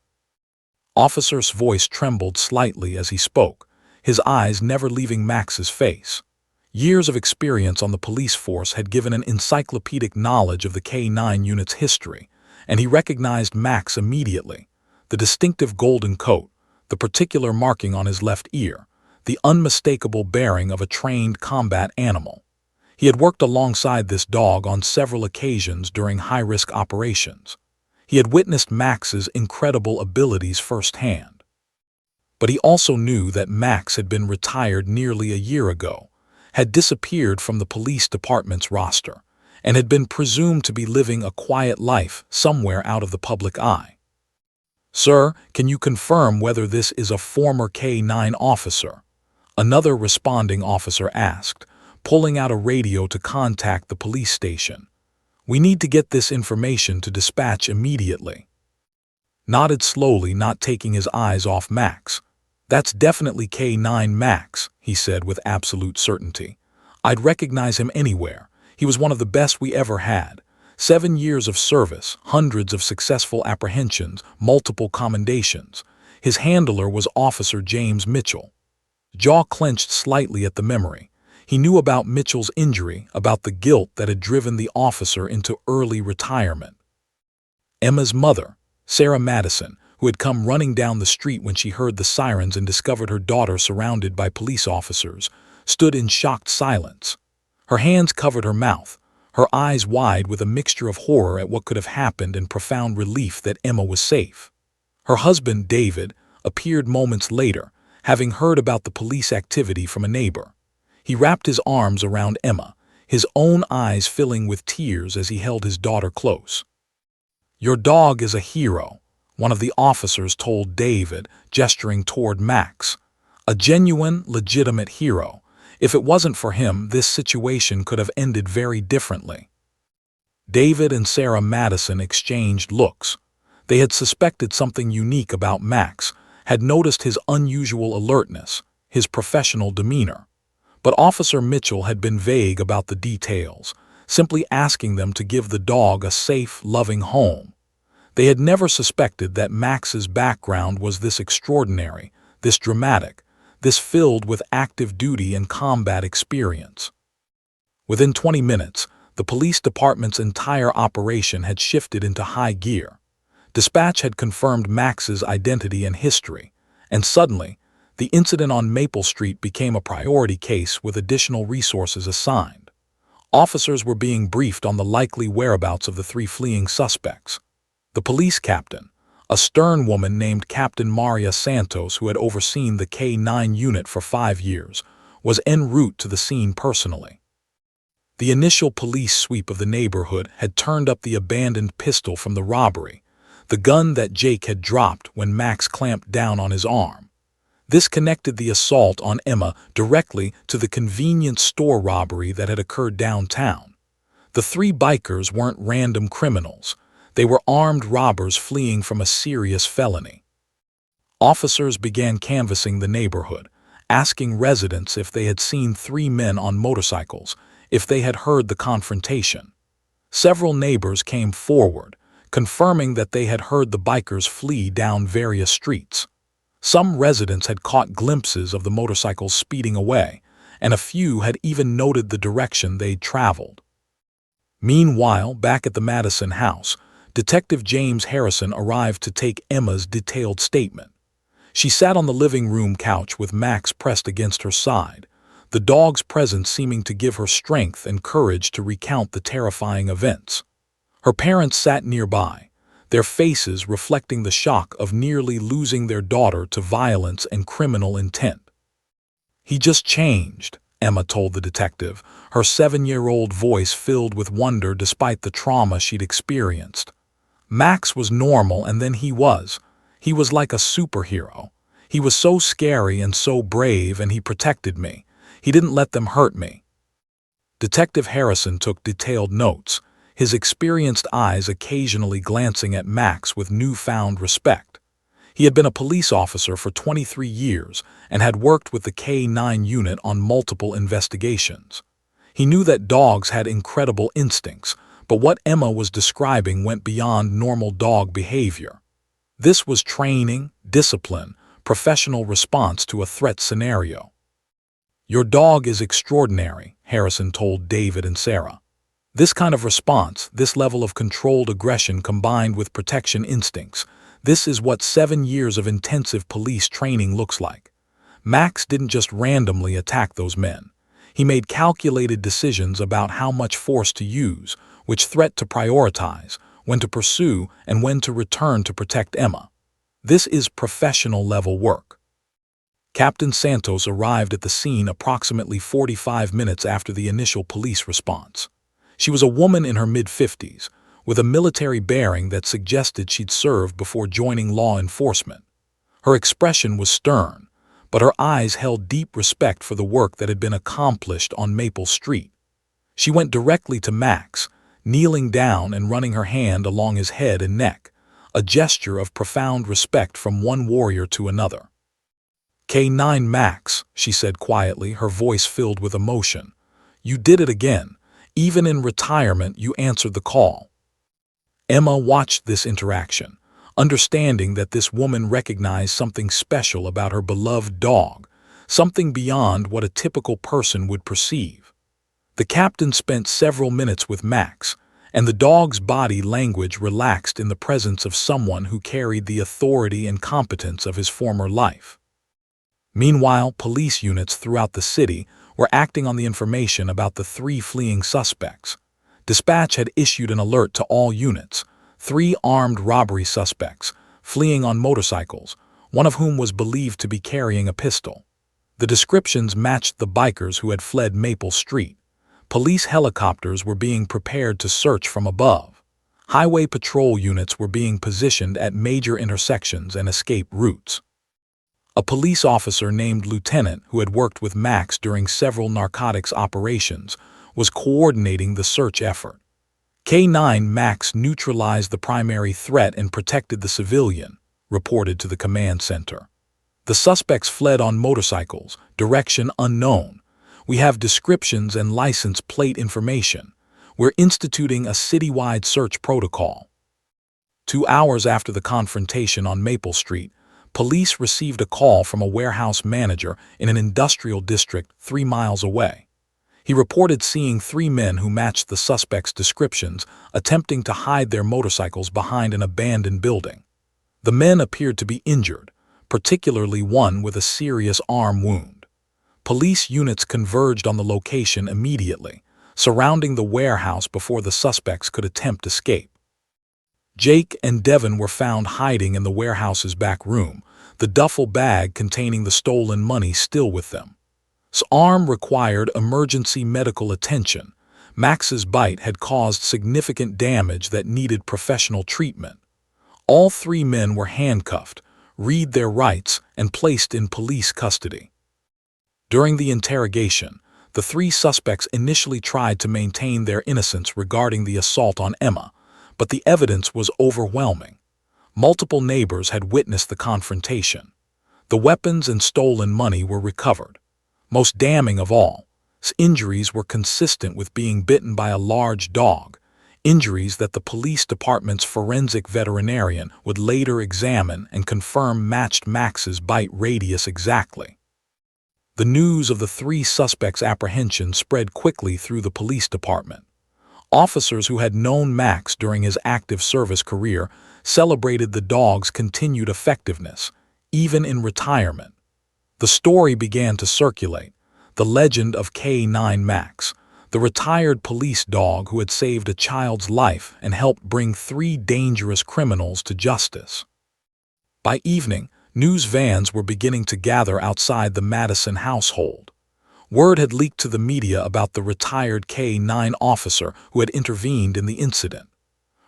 Officer's voice trembled slightly as he spoke, his eyes never leaving Max's face. Years of experience on the police force had given an encyclopedic knowledge of the K9 unit's history, and he recognized Max immediately. The distinctive golden coat, the particular marking on his left ear, the unmistakable bearing of a trained combat animal. He had worked alongside this dog on several occasions during high-risk operations. He had witnessed Max's incredible abilities firsthand. But he also knew that Max had been retired nearly a year ago, had disappeared from the police department's roster, and had been presumed to be living a quiet life somewhere out of the public eye. "Sir, can you confirm whether this is a former K9 officer?" another responding officer asked, pulling out a radio to contact the police station. "We need to get this information to dispatch immediately." Nodded slowly, not taking his eyes off Max. "That's definitely K9 Max," he said with absolute certainty. "I'd recognize him anywhere. He was one of the best we ever had. 7 years of service, hundreds of successful apprehensions, multiple commendations. His handler was Officer James Mitchell." Jaw clenched slightly at the memory. He knew about Mitchell's injury, about the guilt that had driven the officer into early retirement. Emma's mother, Sarah Madison, who had come running down the street when she heard the sirens and discovered her daughter surrounded by police officers, stood in shocked silence. Her hands covered her mouth, her eyes wide with a mixture of horror at what could have happened and profound relief that Emma was safe. Her husband, David, appeared moments later, having heard about the police activity from a neighbor. He wrapped his arms around Emma, his own eyes filling with tears as he held his daughter close. "Your dog is a hero," one of the officers told David, gesturing toward Max. "A genuine, legitimate hero. If it wasn't for him, this situation could have ended very differently." David and Sarah Madison exchanged looks. They had suspected something unique about Max, had noticed his unusual alertness, his professional demeanor. But Officer Mitchell had been vague about the details, simply asking them to give the dog a safe, loving home. They had never suspected that Max's background was this extraordinary, this dramatic, this filled with active duty and combat experience. Within 20 minutes, the police department's entire operation had shifted into high gear. Dispatch had confirmed Max's identity and history, and suddenly, the incident on Maple Street became a priority case with additional resources assigned. Officers were being briefed on the likely whereabouts of the three fleeing suspects. The police captain, a stern woman named Captain Maria Santos who had overseen the K-9 unit for 5 years, was en route to the scene personally. The initial police sweep of the neighborhood had turned up the abandoned pistol from the robbery, the gun that Jake had dropped when Max clamped down on his arm. This connected the assault on Emma directly to the convenience store robbery that had occurred downtown. The three bikers weren't random criminals. They were armed robbers fleeing from a serious felony. Officers began canvassing the neighborhood, asking residents if they had seen 3 men on motorcycles, if they had heard the confrontation. Several neighbors came forward, confirming that they had heard the bikers flee down various streets. Some residents had caught glimpses of the motorcycles speeding away, and a few had even noted the direction they'd traveled. Meanwhile, back at the Madison house, Detective James Harrison arrived to take Emma's detailed statement. She sat on the living room couch with Max pressed against her side, the dog's presence seeming to give her strength and courage to recount the terrifying events. Her parents sat nearby, their faces reflecting the shock of nearly losing their daughter to violence and criminal intent. "He just changed," Emma told the detective, her 7-year-old voice filled with wonder despite the trauma she'd experienced. "Max was normal, and then he was like a superhero. He was so scary and so brave, and he protected me. He didn't let them hurt me." Detective Harrison took detailed notes, his experienced eyes occasionally glancing at Max with newfound respect. He had been a police officer for 23 years and had worked with the K-9 unit on multiple investigations. He knew that dogs had incredible instincts, but what Emma was describing went beyond normal dog behavior. This was training, discipline, professional response to a threat scenario. "Your dog is extraordinary," Harrison told David and Sarah. "This kind of response, this level of controlled aggression combined with protection instincts, this is what 7 years of intensive police training looks like. Max didn't just randomly attack those men. He made calculated decisions about how much force to use, which threat to prioritize, when to pursue, and when to return to protect Emma. This is professional-level work." Captain Santos arrived at the scene approximately 45 minutes after the initial police response. She was a woman in her mid-50s, with a military bearing that suggested she'd served before joining law enforcement. Her expression was stern, but her eyes held deep respect for the work that had been accomplished on Maple Street. She went directly to Max, kneeling down and running her hand along his head and neck, a gesture of profound respect from one warrior to another. "K-9 Max," she said quietly, her voice filled with emotion. "You did it again. Even in retirement, you answered the call." Emma watched this interaction, understanding that this woman recognized something special about her beloved dog, something beyond what a typical person would perceive. The captain spent several minutes with Max, and the dog's body language relaxed in the presence of someone who carried the authority and competence of his former life. Meanwhile, police units throughout the city were acting on the information about the 3 fleeing suspects. Dispatch had issued an alert to all units: 3 armed robbery suspects, fleeing on motorcycles, one of whom was believed to be carrying a pistol. The descriptions matched the bikers who had fled Maple Street. Police helicopters were being prepared to search from above. Highway patrol units were being positioned at major intersections and escape routes. A police officer named Lieutenant, who had worked with Max during several narcotics operations, was coordinating the search effort. K-9 Max neutralized the primary threat and protected the civilian, reported to the command center. "The suspects fled on motorcycles, direction unknown. We have descriptions and license plate information. We're instituting a citywide search protocol." 2 hours after the confrontation on Maple Street, police received a call from a warehouse manager in an industrial district 3 miles away. He reported seeing 3 men who matched the suspects' descriptions attempting to hide their motorcycles behind an abandoned building. The men appeared to be injured, particularly one with a serious arm wound. Police units converged on the location immediately, surrounding the warehouse before the suspects could attempt escape. Jake and Devin were found hiding in the warehouse's back room, the duffel bag containing the stolen money still with them. His arm required emergency medical attention. Max's bite had caused significant damage that needed professional treatment. All 3 men were handcuffed, read their rights, and placed in police custody. During the interrogation, the 3 suspects initially tried to maintain their innocence regarding the assault on Emma, but the evidence was overwhelming. Multiple neighbors had witnessed the confrontation. The weapons and stolen money were recovered. Most damning of all, his injuries were consistent with being bitten by a large dog, injuries that the police department's forensic veterinarian would later examine and confirm matched Max's bite radius exactly. The news of the 3 suspects' apprehension spread quickly through the police department. Officers who had known Max during his active service career celebrated the dog's continued effectiveness, even in retirement. The story began to circulate, the legend of K9 Max, the retired police dog who had saved a child's life and helped bring 3 dangerous criminals to justice. By evening, news vans were beginning to gather outside the Madison household. Word had leaked to the media about the retired K9 officer who had intervened in the incident.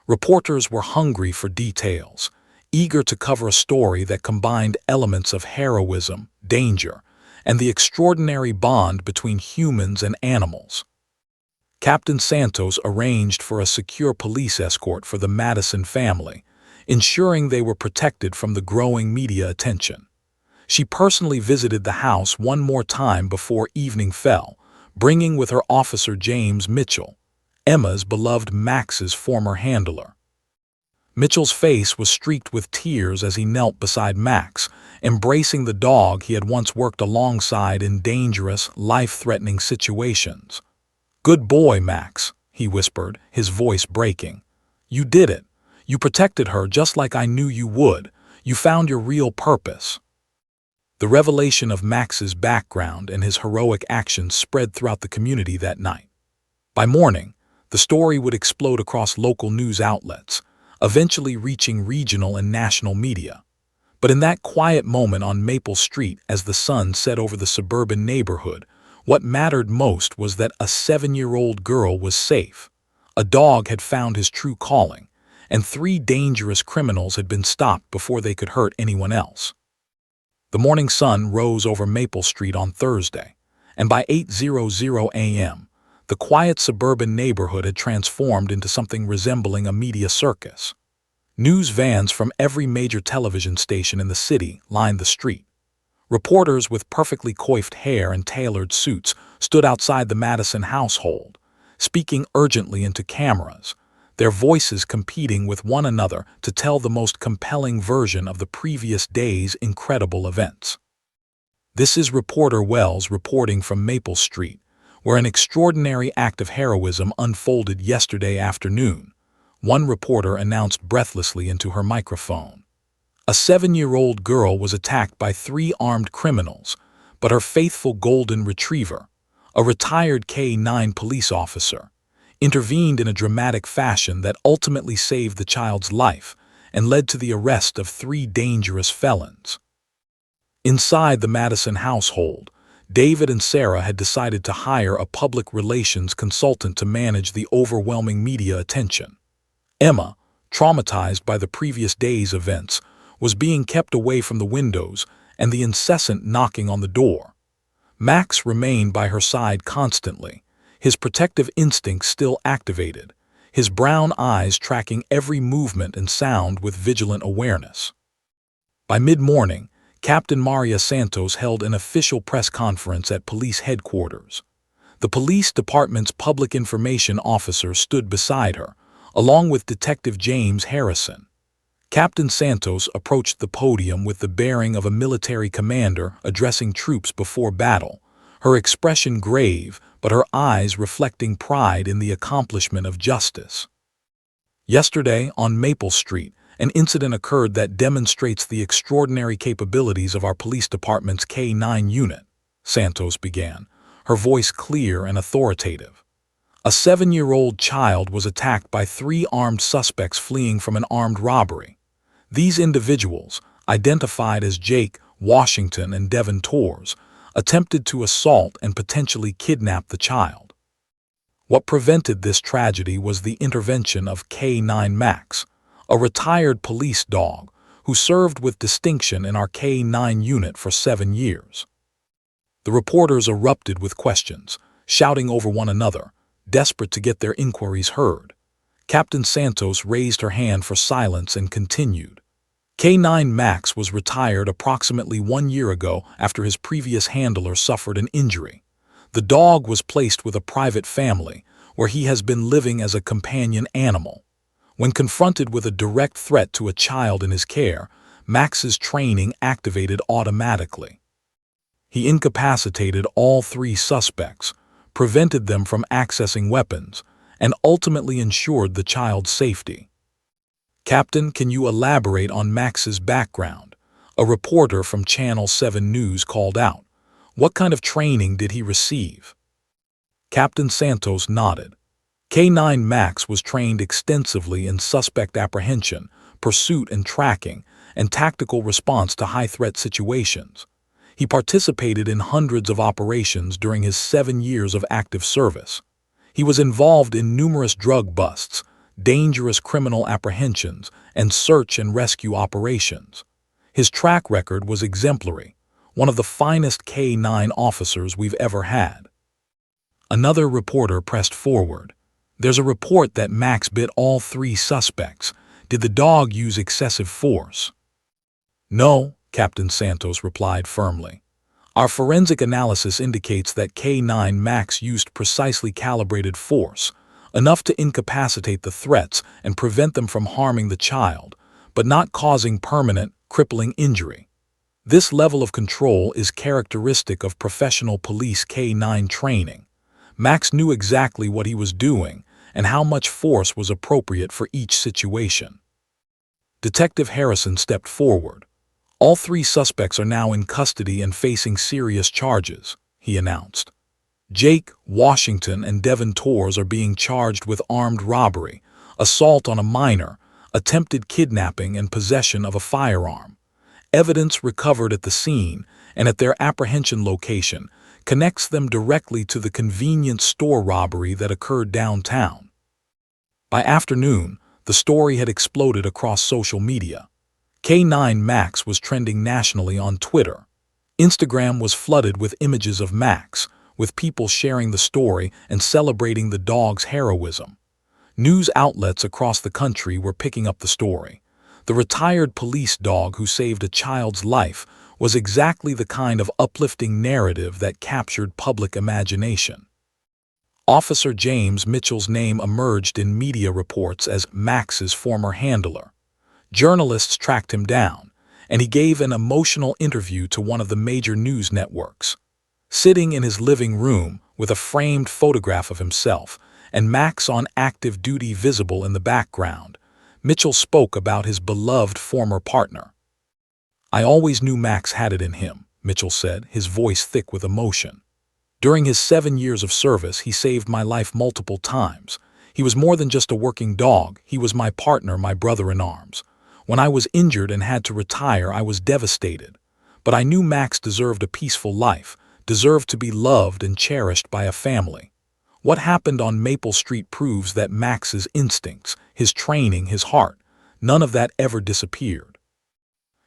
Reporters were hungry for details, eager to cover a story that combined elements of heroism, danger, and the extraordinary bond between humans and animals. Captain Santos arranged for a secure police escort for the Madison family, ensuring they were protected from the growing media attention. She personally visited the house one more time before evening fell, bringing with her Officer James Mitchell, Emma's beloved Max's former handler. Mitchell's face was streaked with tears as he knelt beside Max, embracing the dog he had once worked alongside in dangerous, life-threatening situations. "Good boy, Max," he whispered, his voice breaking. "You did it. You protected her just like I knew you would. You found your real purpose." The revelation of Max's background and his heroic actions spread throughout the community that night. By morning, the story would explode across local news outlets, eventually reaching regional and national media. But in that quiet moment on Maple Street as the sun set over the suburban neighborhood, what mattered most was that a 7-year-old girl was safe. A dog had found his true calling, and 3 dangerous criminals had been stopped before they could hurt anyone else. The morning sun rose over Maple Street on Thursday, and by 8:00 a.m., the quiet suburban neighborhood had transformed into something resembling a media circus. News vans from every major television station in the city lined the street. Reporters with perfectly coiffed hair and tailored suits stood outside the Madison household, speaking urgently into cameras, their voices competing with one another to tell the most compelling version of the previous day's incredible events. This is reporter Wells reporting from Maple Street, where an extraordinary act of heroism unfolded yesterday afternoon, one reporter announced breathlessly into her microphone. A 7-year-old girl was attacked by 3 armed criminals, but her faithful golden retriever, a retired K9 police officer, intervened in a dramatic fashion that ultimately saved the child's life and led to the arrest of 3 dangerous felons. Inside the Madison household, David and Sarah had decided to hire a public relations consultant to manage the overwhelming media attention. Emma, traumatized by the previous day's events, was being kept away from the windows and the incessant knocking on the door. Max remained by her side constantly, his protective instincts still activated, his brown eyes tracking every movement and sound with vigilant awareness. By mid-morning, Captain Maria Santos held an official press conference at police headquarters. The police department's public information officer stood beside her, along with Detective James Harrison. Captain Santos approached the podium with the bearing of a military commander addressing troops before battle, her expression grave but her eyes reflecting pride in the accomplishment of justice. Yesterday, on Maple Street, an incident occurred that demonstrates the extraordinary capabilities of our police department's K-9 unit, Santos began, her voice clear and authoritative. A 7-year-old child was attacked by 3 armed suspects fleeing from an armed robbery. These individuals, identified as Jake, Washington, and Devin Torres, attempted to assault and potentially kidnap the child. What prevented this tragedy was the intervention of K-9 Max, a retired police dog who served with distinction in our K-9 unit for 7 years. The reporters erupted with questions, shouting over one another, desperate to get their inquiries heard. Captain Santos raised her hand for silence and continued. K-9 Max was retired approximately 1 year ago after his previous handler suffered an injury. The dog was placed with a private family, where he has been living as a companion animal. When confronted with a direct threat to a child in his care, Max's training activated automatically. He incapacitated all 3 suspects, prevented them from accessing weapons, and ultimately ensured the child's safety. Captain, can you elaborate on Max's background? A reporter from Channel 7 News called out. What kind of training did he receive? Captain Santos nodded. K-9 Max was trained extensively in suspect apprehension, pursuit and tracking, and tactical response to high-threat situations. He participated in hundreds of operations during his 7 years of active service. He was involved in numerous drug busts, dangerous criminal apprehensions, and search and rescue operations. His track record was exemplary, one of the finest K-9 officers we've ever had. Another reporter pressed forward. There's a report that Max bit all 3 suspects. Did the dog use excessive force? No, Captain Santos replied firmly. Our forensic analysis indicates that K-9 Max used precisely calibrated force, enough to incapacitate the threats and prevent them from harming the child, but not causing permanent, crippling injury. This level of control is characteristic of professional police K-9 training. Max knew exactly what he was doing and how much force was appropriate for each situation. Detective Harrison stepped forward. All 3 suspects are now in custody and facing serious charges, he announced. Jake, Washington, and Devin Torres are being charged with armed robbery, assault on a minor, attempted kidnapping, and possession of a firearm. Evidence recovered at the scene and at their apprehension location connects them directly to the convenience store robbery that occurred downtown. By afternoon, the story had exploded across social media. K-9 Max was trending nationally on Twitter. Instagram was flooded with images of Max, with people sharing the story and celebrating the dog's heroism. News outlets across the country were picking up the story. The retired police dog who saved a child's life was exactly the kind of uplifting narrative that captured public imagination. Officer James Mitchell's name emerged in media reports as Max's former handler. Journalists tracked him down, and he gave an emotional interview to one of the major news networks. Sitting in his living room with a framed photograph of himself and Max on active duty visible in the background, Mitchell spoke about his beloved former partner. I always knew Max had it in him, Mitchell said, his voice thick with emotion. During his 7 years of service, he saved my life multiple times. He was more than just a working dog. He was my partner, my brother in arms. When I was injured and had to retire, I was devastated. But I knew Max deserved a peaceful life, deserved to be loved and cherished by a family. What happened on Maple Street proves that Max's instincts, his training, his heart, none of that ever disappeared.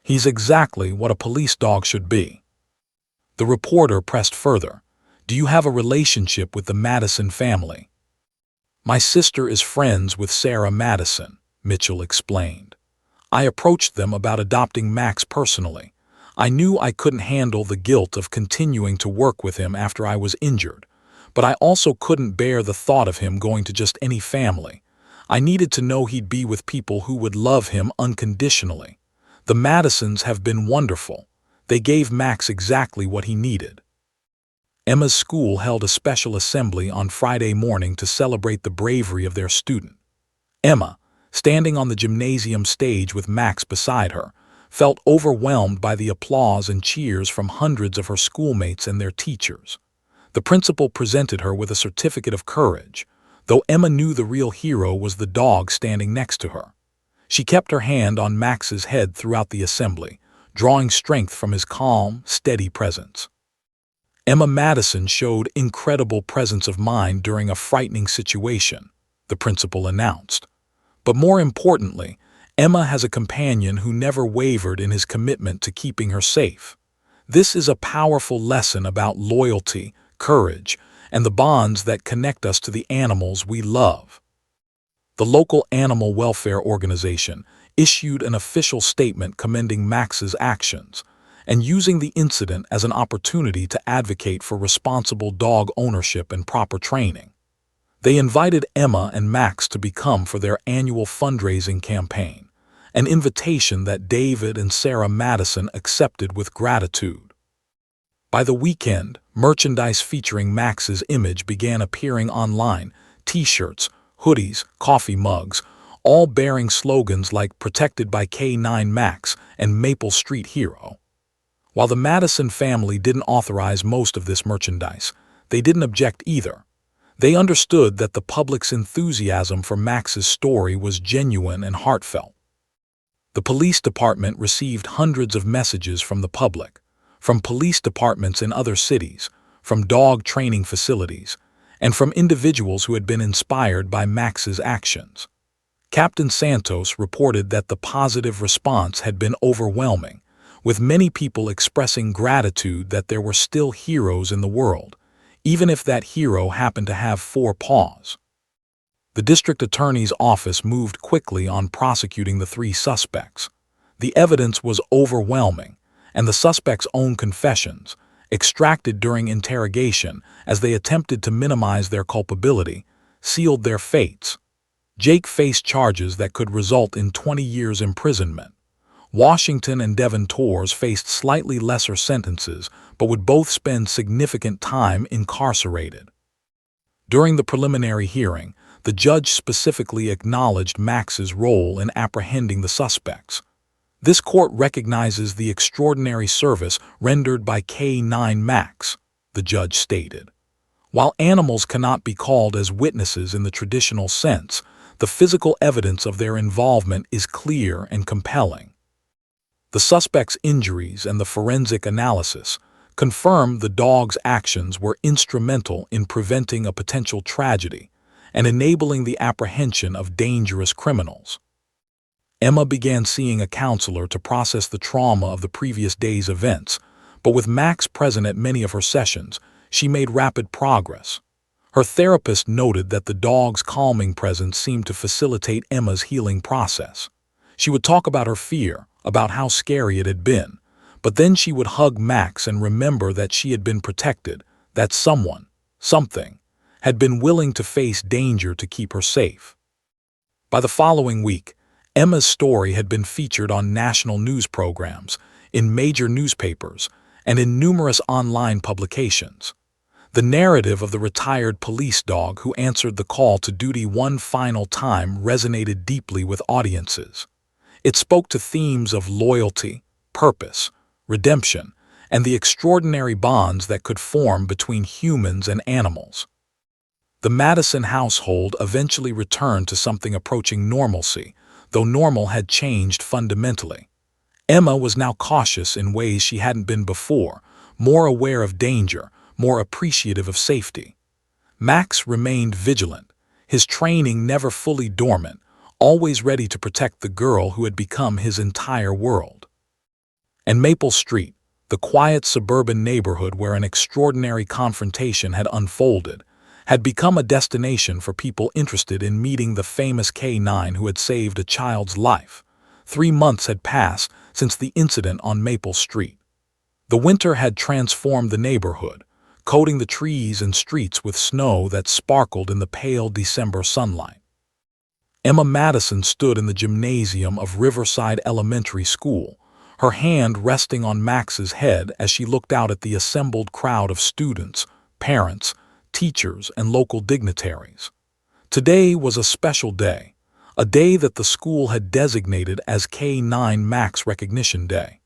He's exactly what a police dog should be. The reporter pressed further. Do you have a relationship with the Madison family? My sister is friends with Sarah Madison, Mitchell explained. I approached them about adopting Max personally. I knew I couldn't handle the guilt of continuing to work with him after I was injured, but I also couldn't bear the thought of him going to just any family. I needed to know he'd be with people who would love him unconditionally. The Madisons have been wonderful. They gave Max exactly what he needed. Emma's school held a special assembly on Friday morning to celebrate the bravery of their student. Emma, standing on the gymnasium stage with Max beside her, felt overwhelmed by the applause and cheers from hundreds of her schoolmates and their teachers. The principal presented her with a certificate of courage, though Emma knew the real hero was the dog standing next to her. She kept her hand on Max's head throughout the assembly, drawing strength from his calm, steady presence. Emma Madison showed incredible presence of mind during a frightening situation, the principal announced. But more importantly, Emma has a companion who never wavered in his commitment to keeping her safe. This is a powerful lesson about loyalty, courage, and the bonds that connect us to the animals we love. The local animal welfare organization issued an official statement commending Max's actions and using the incident as an opportunity to advocate for responsible dog ownership and proper training. They invited Emma and Max to become for their annual fundraising campaign, an invitation that David and Sarah Madison accepted with gratitude. By the weekend, merchandise featuring Max's image began appearing online: t-shirts, hoodies, coffee mugs, all bearing slogans like "Protected by K9 Max" and "Maple Street Hero." While the Madison family didn't authorize most of this merchandise, they didn't object either. They understood that the public's enthusiasm for Max's story was genuine and heartfelt. The police department received hundreds of messages from the public, from police departments in other cities, from dog training facilities, and from individuals who had been inspired by Max's actions. Captain Santos reported that the positive response had been overwhelming, with many people expressing gratitude that there were still heroes in the world, even if that hero happened to have 4 paws. The district attorney's office moved quickly on prosecuting the 3 suspects. The evidence was overwhelming, and the suspects' own confessions, extracted during interrogation as they attempted to minimize their culpability, sealed their fates. Jake faced charges that could result in 20 years imprisonment. Washington and Devon Torres faced slightly lesser sentences, but would both spend significant time incarcerated. During the preliminary hearing, the judge specifically acknowledged Max's role in apprehending the suspects. This court recognizes the extraordinary service rendered by K9 Max, the judge stated. While animals cannot be called as witnesses in the traditional sense, the physical evidence of their involvement is clear and compelling. The suspect's injuries and the forensic analysis confirm the dog's actions were instrumental in preventing a potential tragedy and enabling the apprehension of dangerous criminals. Emma began seeing a counselor to process the trauma of the previous day's events, but with Max present at many of her sessions, she made rapid progress. Her therapist noted that the dog's calming presence seemed to facilitate Emma's healing process. She would talk about her fear, about how scary it had been, but then she would hug Max and remember that she had been protected, that someone, something, had been willing to face danger to keep her safe. By the following week, Emma's story had been featured on national news programs, in major newspapers, and in numerous online publications. The narrative of the retired police dog who answered the call to duty one final time resonated deeply with audiences. It spoke to themes of loyalty, purpose, redemption, and the extraordinary bonds that could form between humans and animals. The Madison household eventually returned to something approaching normalcy, though normal had changed fundamentally. Emma was now cautious in ways she hadn't been before, more aware of danger, more appreciative of safety. Max remained vigilant, his training never fully dormant, always ready to protect the girl who had become his entire world. And Maple Street, the quiet suburban neighborhood where an extraordinary confrontation had unfolded, had become a destination for people interested in meeting the famous K9 who had saved a child's life. 3 months had passed since the incident on Maple Street. The winter had transformed the neighborhood, coating the trees and streets with snow that sparkled in the pale December sunlight. Emma Madison stood in the gymnasium of Riverside Elementary School, her hand resting on Max's head as she looked out at the assembled crowd of students, parents, teachers, and local dignitaries. Today was a special day, a day that the school had designated as K-9 Max Recognition Day.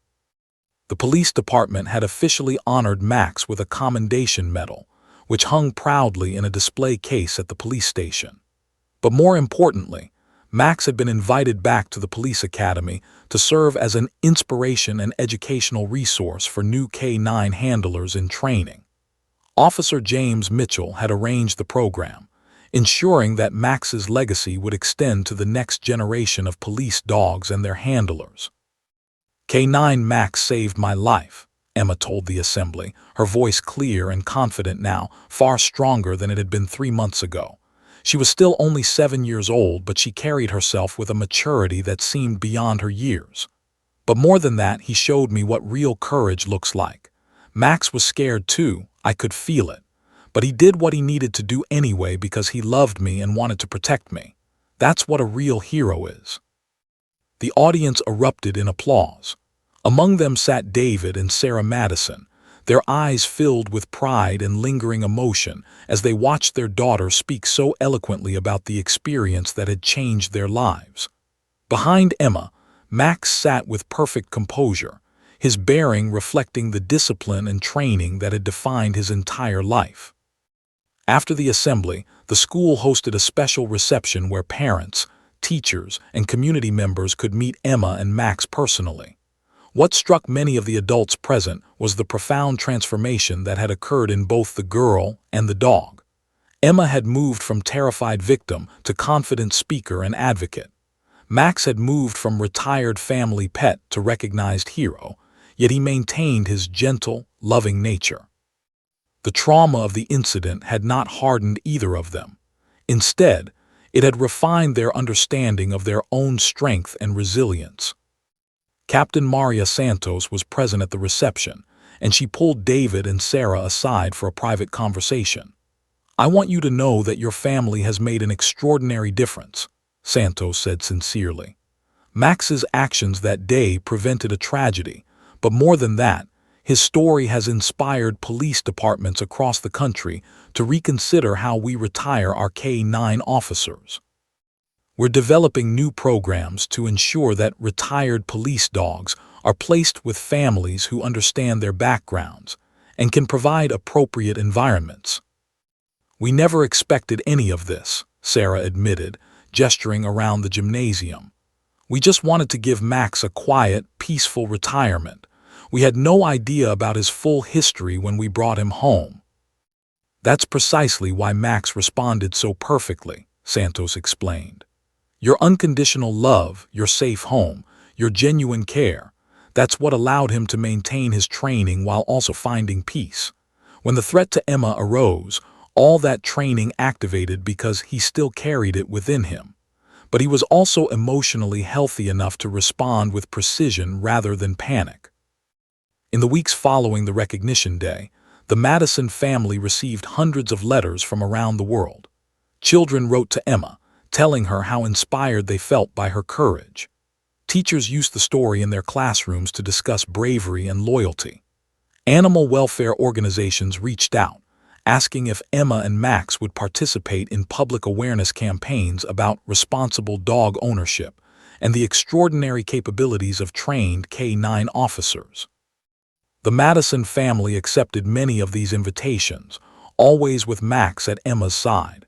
The police department had officially honored Max with a commendation medal, which hung proudly in a display case at the police station. But more importantly, Max had been invited back to the police academy to serve as an inspiration and educational resource for new K-9 handlers in training. Officer James Mitchell had arranged the program, ensuring that Max's legacy would extend to the next generation of police dogs and their handlers. K-9 Max saved my life, Emma told the assembly, her voice clear and confident now, far stronger than it had been 3 months ago. She was still only 7 years old, but she carried herself with a maturity that seemed beyond her years. But more than that, he showed me what real courage looks like. Max was scared too, I could feel it. But he did what he needed to do anyway because he loved me and wanted to protect me. That's what a real hero is. The audience erupted in applause. Among them sat David and Sarah Madison, their eyes filled with pride and lingering emotion as they watched their daughter speak so eloquently about the experience that had changed their lives. Behind Emma, Max sat with perfect composure, his bearing reflecting the discipline and training that had defined his entire life. After the assembly, the school hosted a special reception where parents, teachers, and community members could meet Emma and Max personally. What struck many of the adults present was the profound transformation that had occurred in both the girl and the dog. Emma had moved from terrified victim to confident speaker and advocate. Max had moved from retired family pet to recognized hero, yet he maintained his gentle, loving nature. The trauma of the incident had not hardened either of them. Instead, it had refined their understanding of their own strength and resilience. Captain Maria Santos was present at the reception, and she pulled David and Sarah aside for a private conversation. "I want you to know that your family has made an extraordinary difference," Santos said sincerely. Max's actions that day prevented a tragedy, but more than that, his story has inspired police departments across the country to reconsider how we retire our K-9 officers. We're developing new programs to ensure that retired police dogs are placed with families who understand their backgrounds and can provide appropriate environments. "We never expected any of this," Sarah admitted, gesturing around the gymnasium. "We just wanted to give Max a quiet, peaceful retirement. We had no idea about his full history when we brought him home." "That's precisely why Max responded so perfectly," Santos explained. "Your unconditional love, your safe home, your genuine care, that's what allowed him to maintain his training while also finding peace. When the threat to Emma arose, all that training activated because he still carried it within him. But he was also emotionally healthy enough to respond with precision rather than panic." In the weeks following the recognition day, the Madison family received hundreds of letters from around the world. Children wrote to Emma, telling her how inspired they felt by her courage. Teachers used the story in their classrooms to discuss bravery and loyalty. Animal welfare organizations reached out, asking if Emma and Max would participate in public awareness campaigns about responsible dog ownership and the extraordinary capabilities of trained K-9 officers. The Madison family accepted many of these invitations, always with Max at Emma's side.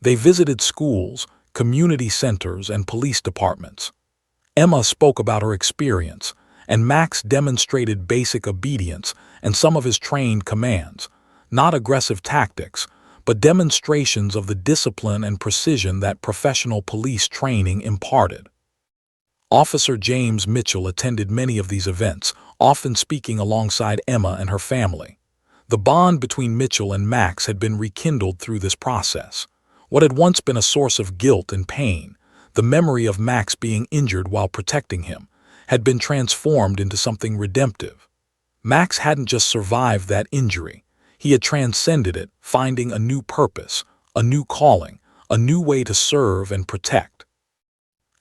They visited schools, community centers, and police departments. Emma spoke about her experience, and Max demonstrated basic obedience and some of his trained commands, not aggressive tactics, but demonstrations of the discipline and precision that professional police training imparted. Officer James Mitchell attended many of these events, often speaking alongside Emma and her family. The bond between Mitchell and Max had been rekindled through this process. What had once been a source of guilt and pain, the memory of Max being injured while protecting him, had been transformed into something redemptive. Max hadn't just survived that injury, he had transcended it, finding a new purpose, a new calling, a new way to serve and protect.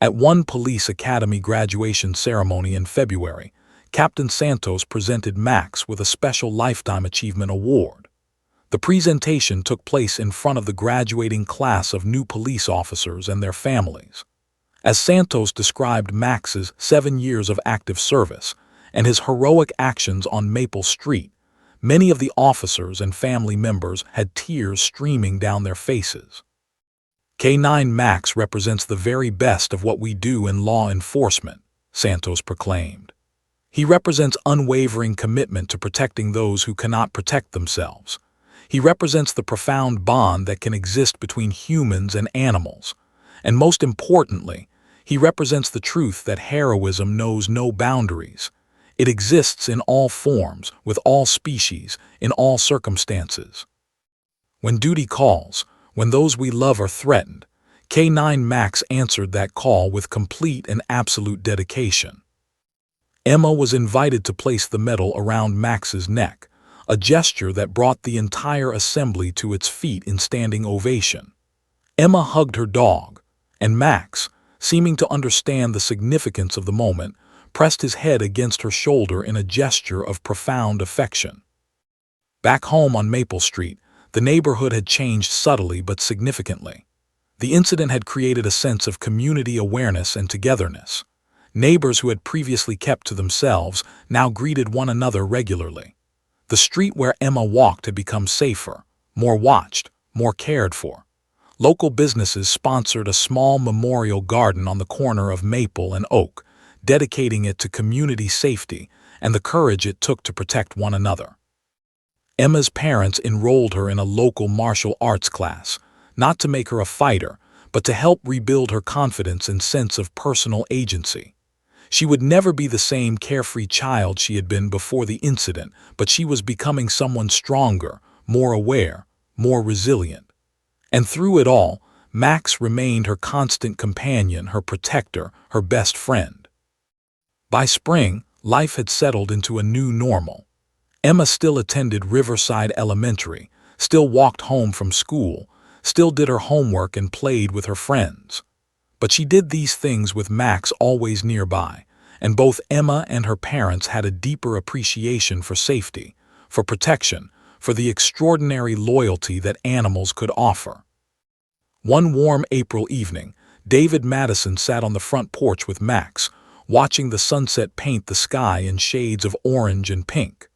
At one police academy graduation ceremony in February, Captain Santos presented Max with a special Lifetime Achievement Award. The presentation took place in front of the graduating class of new police officers and their families. As Santos described Max's 7 years of active service and his heroic actions on Maple Street, many of the officers and family members had tears streaming down their faces. K9 Max represents the very best of what we do in law enforcement, Santos proclaimed. He represents unwavering commitment to protecting those who cannot protect themselves. He represents the profound bond that can exist between humans and animals. And most importantly, he represents the truth that heroism knows no boundaries. It exists in all forms, with all species, in all circumstances. When duty calls, when those we love are threatened, K9 Max answered that call with complete and absolute dedication. Emma was invited to place the medal around Max's neck, a gesture that brought the entire assembly to its feet in standing ovation. Emma hugged her dog, and Max, seeming to understand the significance of the moment, pressed his head against her shoulder in a gesture of profound affection. Back home on Maple Street, the neighborhood had changed subtly but significantly. The incident had created a sense of community awareness and togetherness. Neighbors who had previously kept to themselves now greeted one another regularly. The street where Emma walked had become safer, more watched, more cared for. Local businesses sponsored a small memorial garden on the corner of Maple and Oak, dedicating it to community safety and the courage it took to protect one another. Emma's parents enrolled her in a local martial arts class, not to make her a fighter, but to help rebuild her confidence and sense of personal agency. She would never be the same carefree child she had been before the incident, but she was becoming someone stronger, more aware, more resilient. And through it all, Max remained her constant companion, her protector, her best friend. By spring, life had settled into a new normal. Emma still attended Riverside Elementary, still walked home from school, still did her homework and played with her friends. But she did these things with Max always nearby, and both Emma and her parents had a deeper appreciation for safety, for protection, for the extraordinary loyalty that animals could offer. One warm April evening, David Madison sat on the front porch with Max, watching the sunset paint the sky in shades of orange and pink.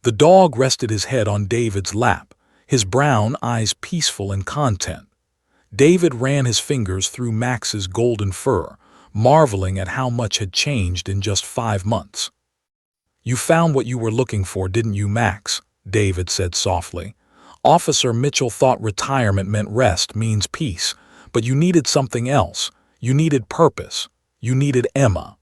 The dog rested his head on David's lap, his brown eyes peaceful and content. David ran his fingers through Max's golden fur, marveling at how much had changed in just 5 months. "You found what you were looking for, didn't you, Max?" David said softly. "Officer Mitchell thought retirement meant rest, means peace, but you needed something else. You needed purpose. You needed Emma."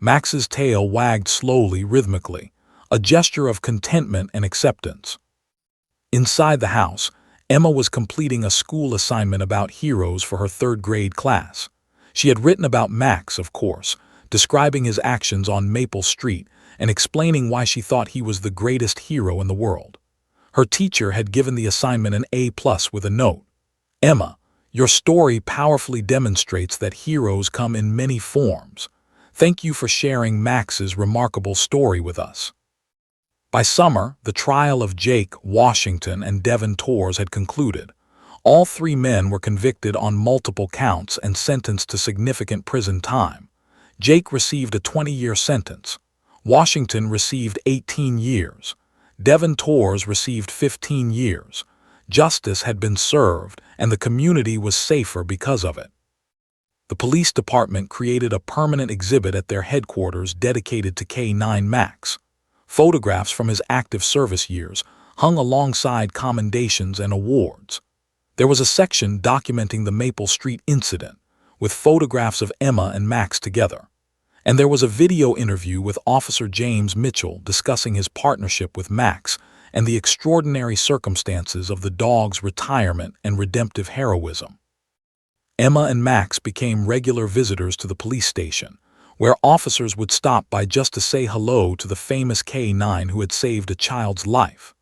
Max's tail wagged slowly, rhythmically, a gesture of contentment and acceptance. Inside the house, Emma was completing a school assignment about heroes for her 3rd grade class. She had written about Max, of course, describing his actions on Maple Street and explaining why she thought he was the greatest hero in the world. Her teacher had given the assignment an A+ with a note. "Emma, your story powerfully demonstrates that heroes come in many forms. Thank you for sharing Max's remarkable story with us." By summer, the trial of Jake Washington and Devin Torres had concluded. All 3 men were convicted on multiple counts and sentenced to significant prison time. Jake received a 20-year sentence. Washington received 18 years. Devin Torres received 15 years. Justice had been served, and the community was safer because of it. The police department created a permanent exhibit at their headquarters dedicated to K9 Max. Photographs from his active service years hung alongside commendations and awards. There was a section documenting the Maple Street incident, with photographs of Emma and Max together. And there was a video interview with Officer James Mitchell discussing his partnership with Max and the extraordinary circumstances of the dog's retirement and redemptive heroism. Emma and Max became regular visitors to the police station, where officers would stop by just to say hello to the famous K9 who had saved a child's life.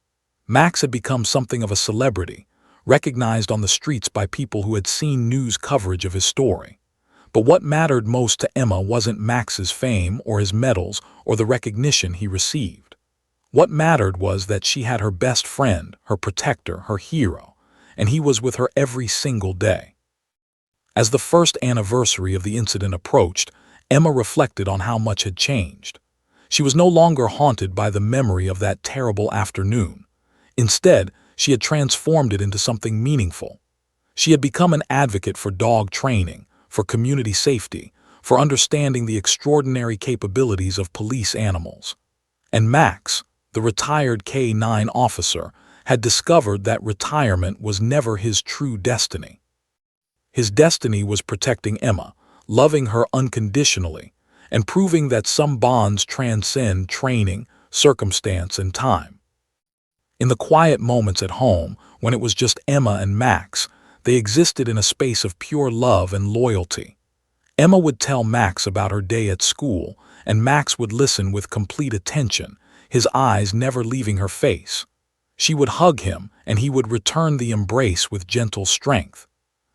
Max had become something of a celebrity, recognized on the streets by people who had seen news coverage of his story. But what mattered most to Emma wasn't Max's fame or his medals or the recognition he received. What mattered was that she had her best friend, her protector, her hero, and he was with her every single day. As the first anniversary of the incident approached, Emma reflected on how much had changed. She was no longer haunted by the memory of that terrible afternoon. Instead, she had transformed it into something meaningful. She had become an advocate for dog training, for community safety, for understanding the extraordinary capabilities of police animals. And Max, the retired K-9 officer, had discovered that retirement was never his true destiny. His destiny was protecting Emma, loving her unconditionally, and proving that some bonds transcend training, circumstance, and time. In the quiet moments at home, when it was just Emma and Max, they existed in a space of pure love and loyalty. Emma would tell Max about her day at school, and Max would listen with complete attention, his eyes never leaving her face. She would hug him, and he would return the embrace with gentle strength.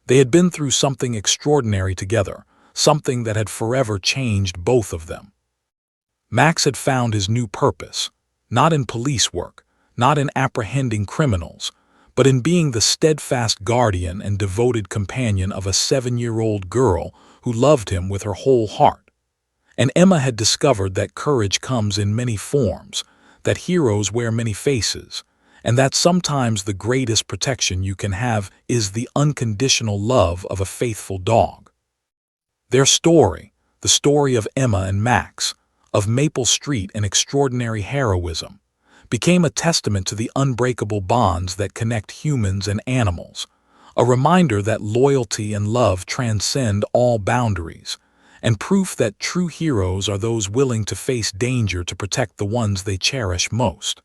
They had been through something extraordinary together, something that had forever changed both of them. Max had found his new purpose, not in police work, not in apprehending criminals, but in being the steadfast guardian and devoted companion of a 7-year-old girl who loved him with her whole heart. And Emma had discovered that courage comes in many forms, that heroes wear many faces, and that sometimes the greatest protection you can have is the unconditional love of a faithful dog. Their story, the story of Emma and Max, of Maple Street and extraordinary heroism, became a testament to the unbreakable bonds that connect humans and animals, a reminder that loyalty and love transcend all boundaries, and proof that true heroes are those willing to face danger to protect the ones they cherish most.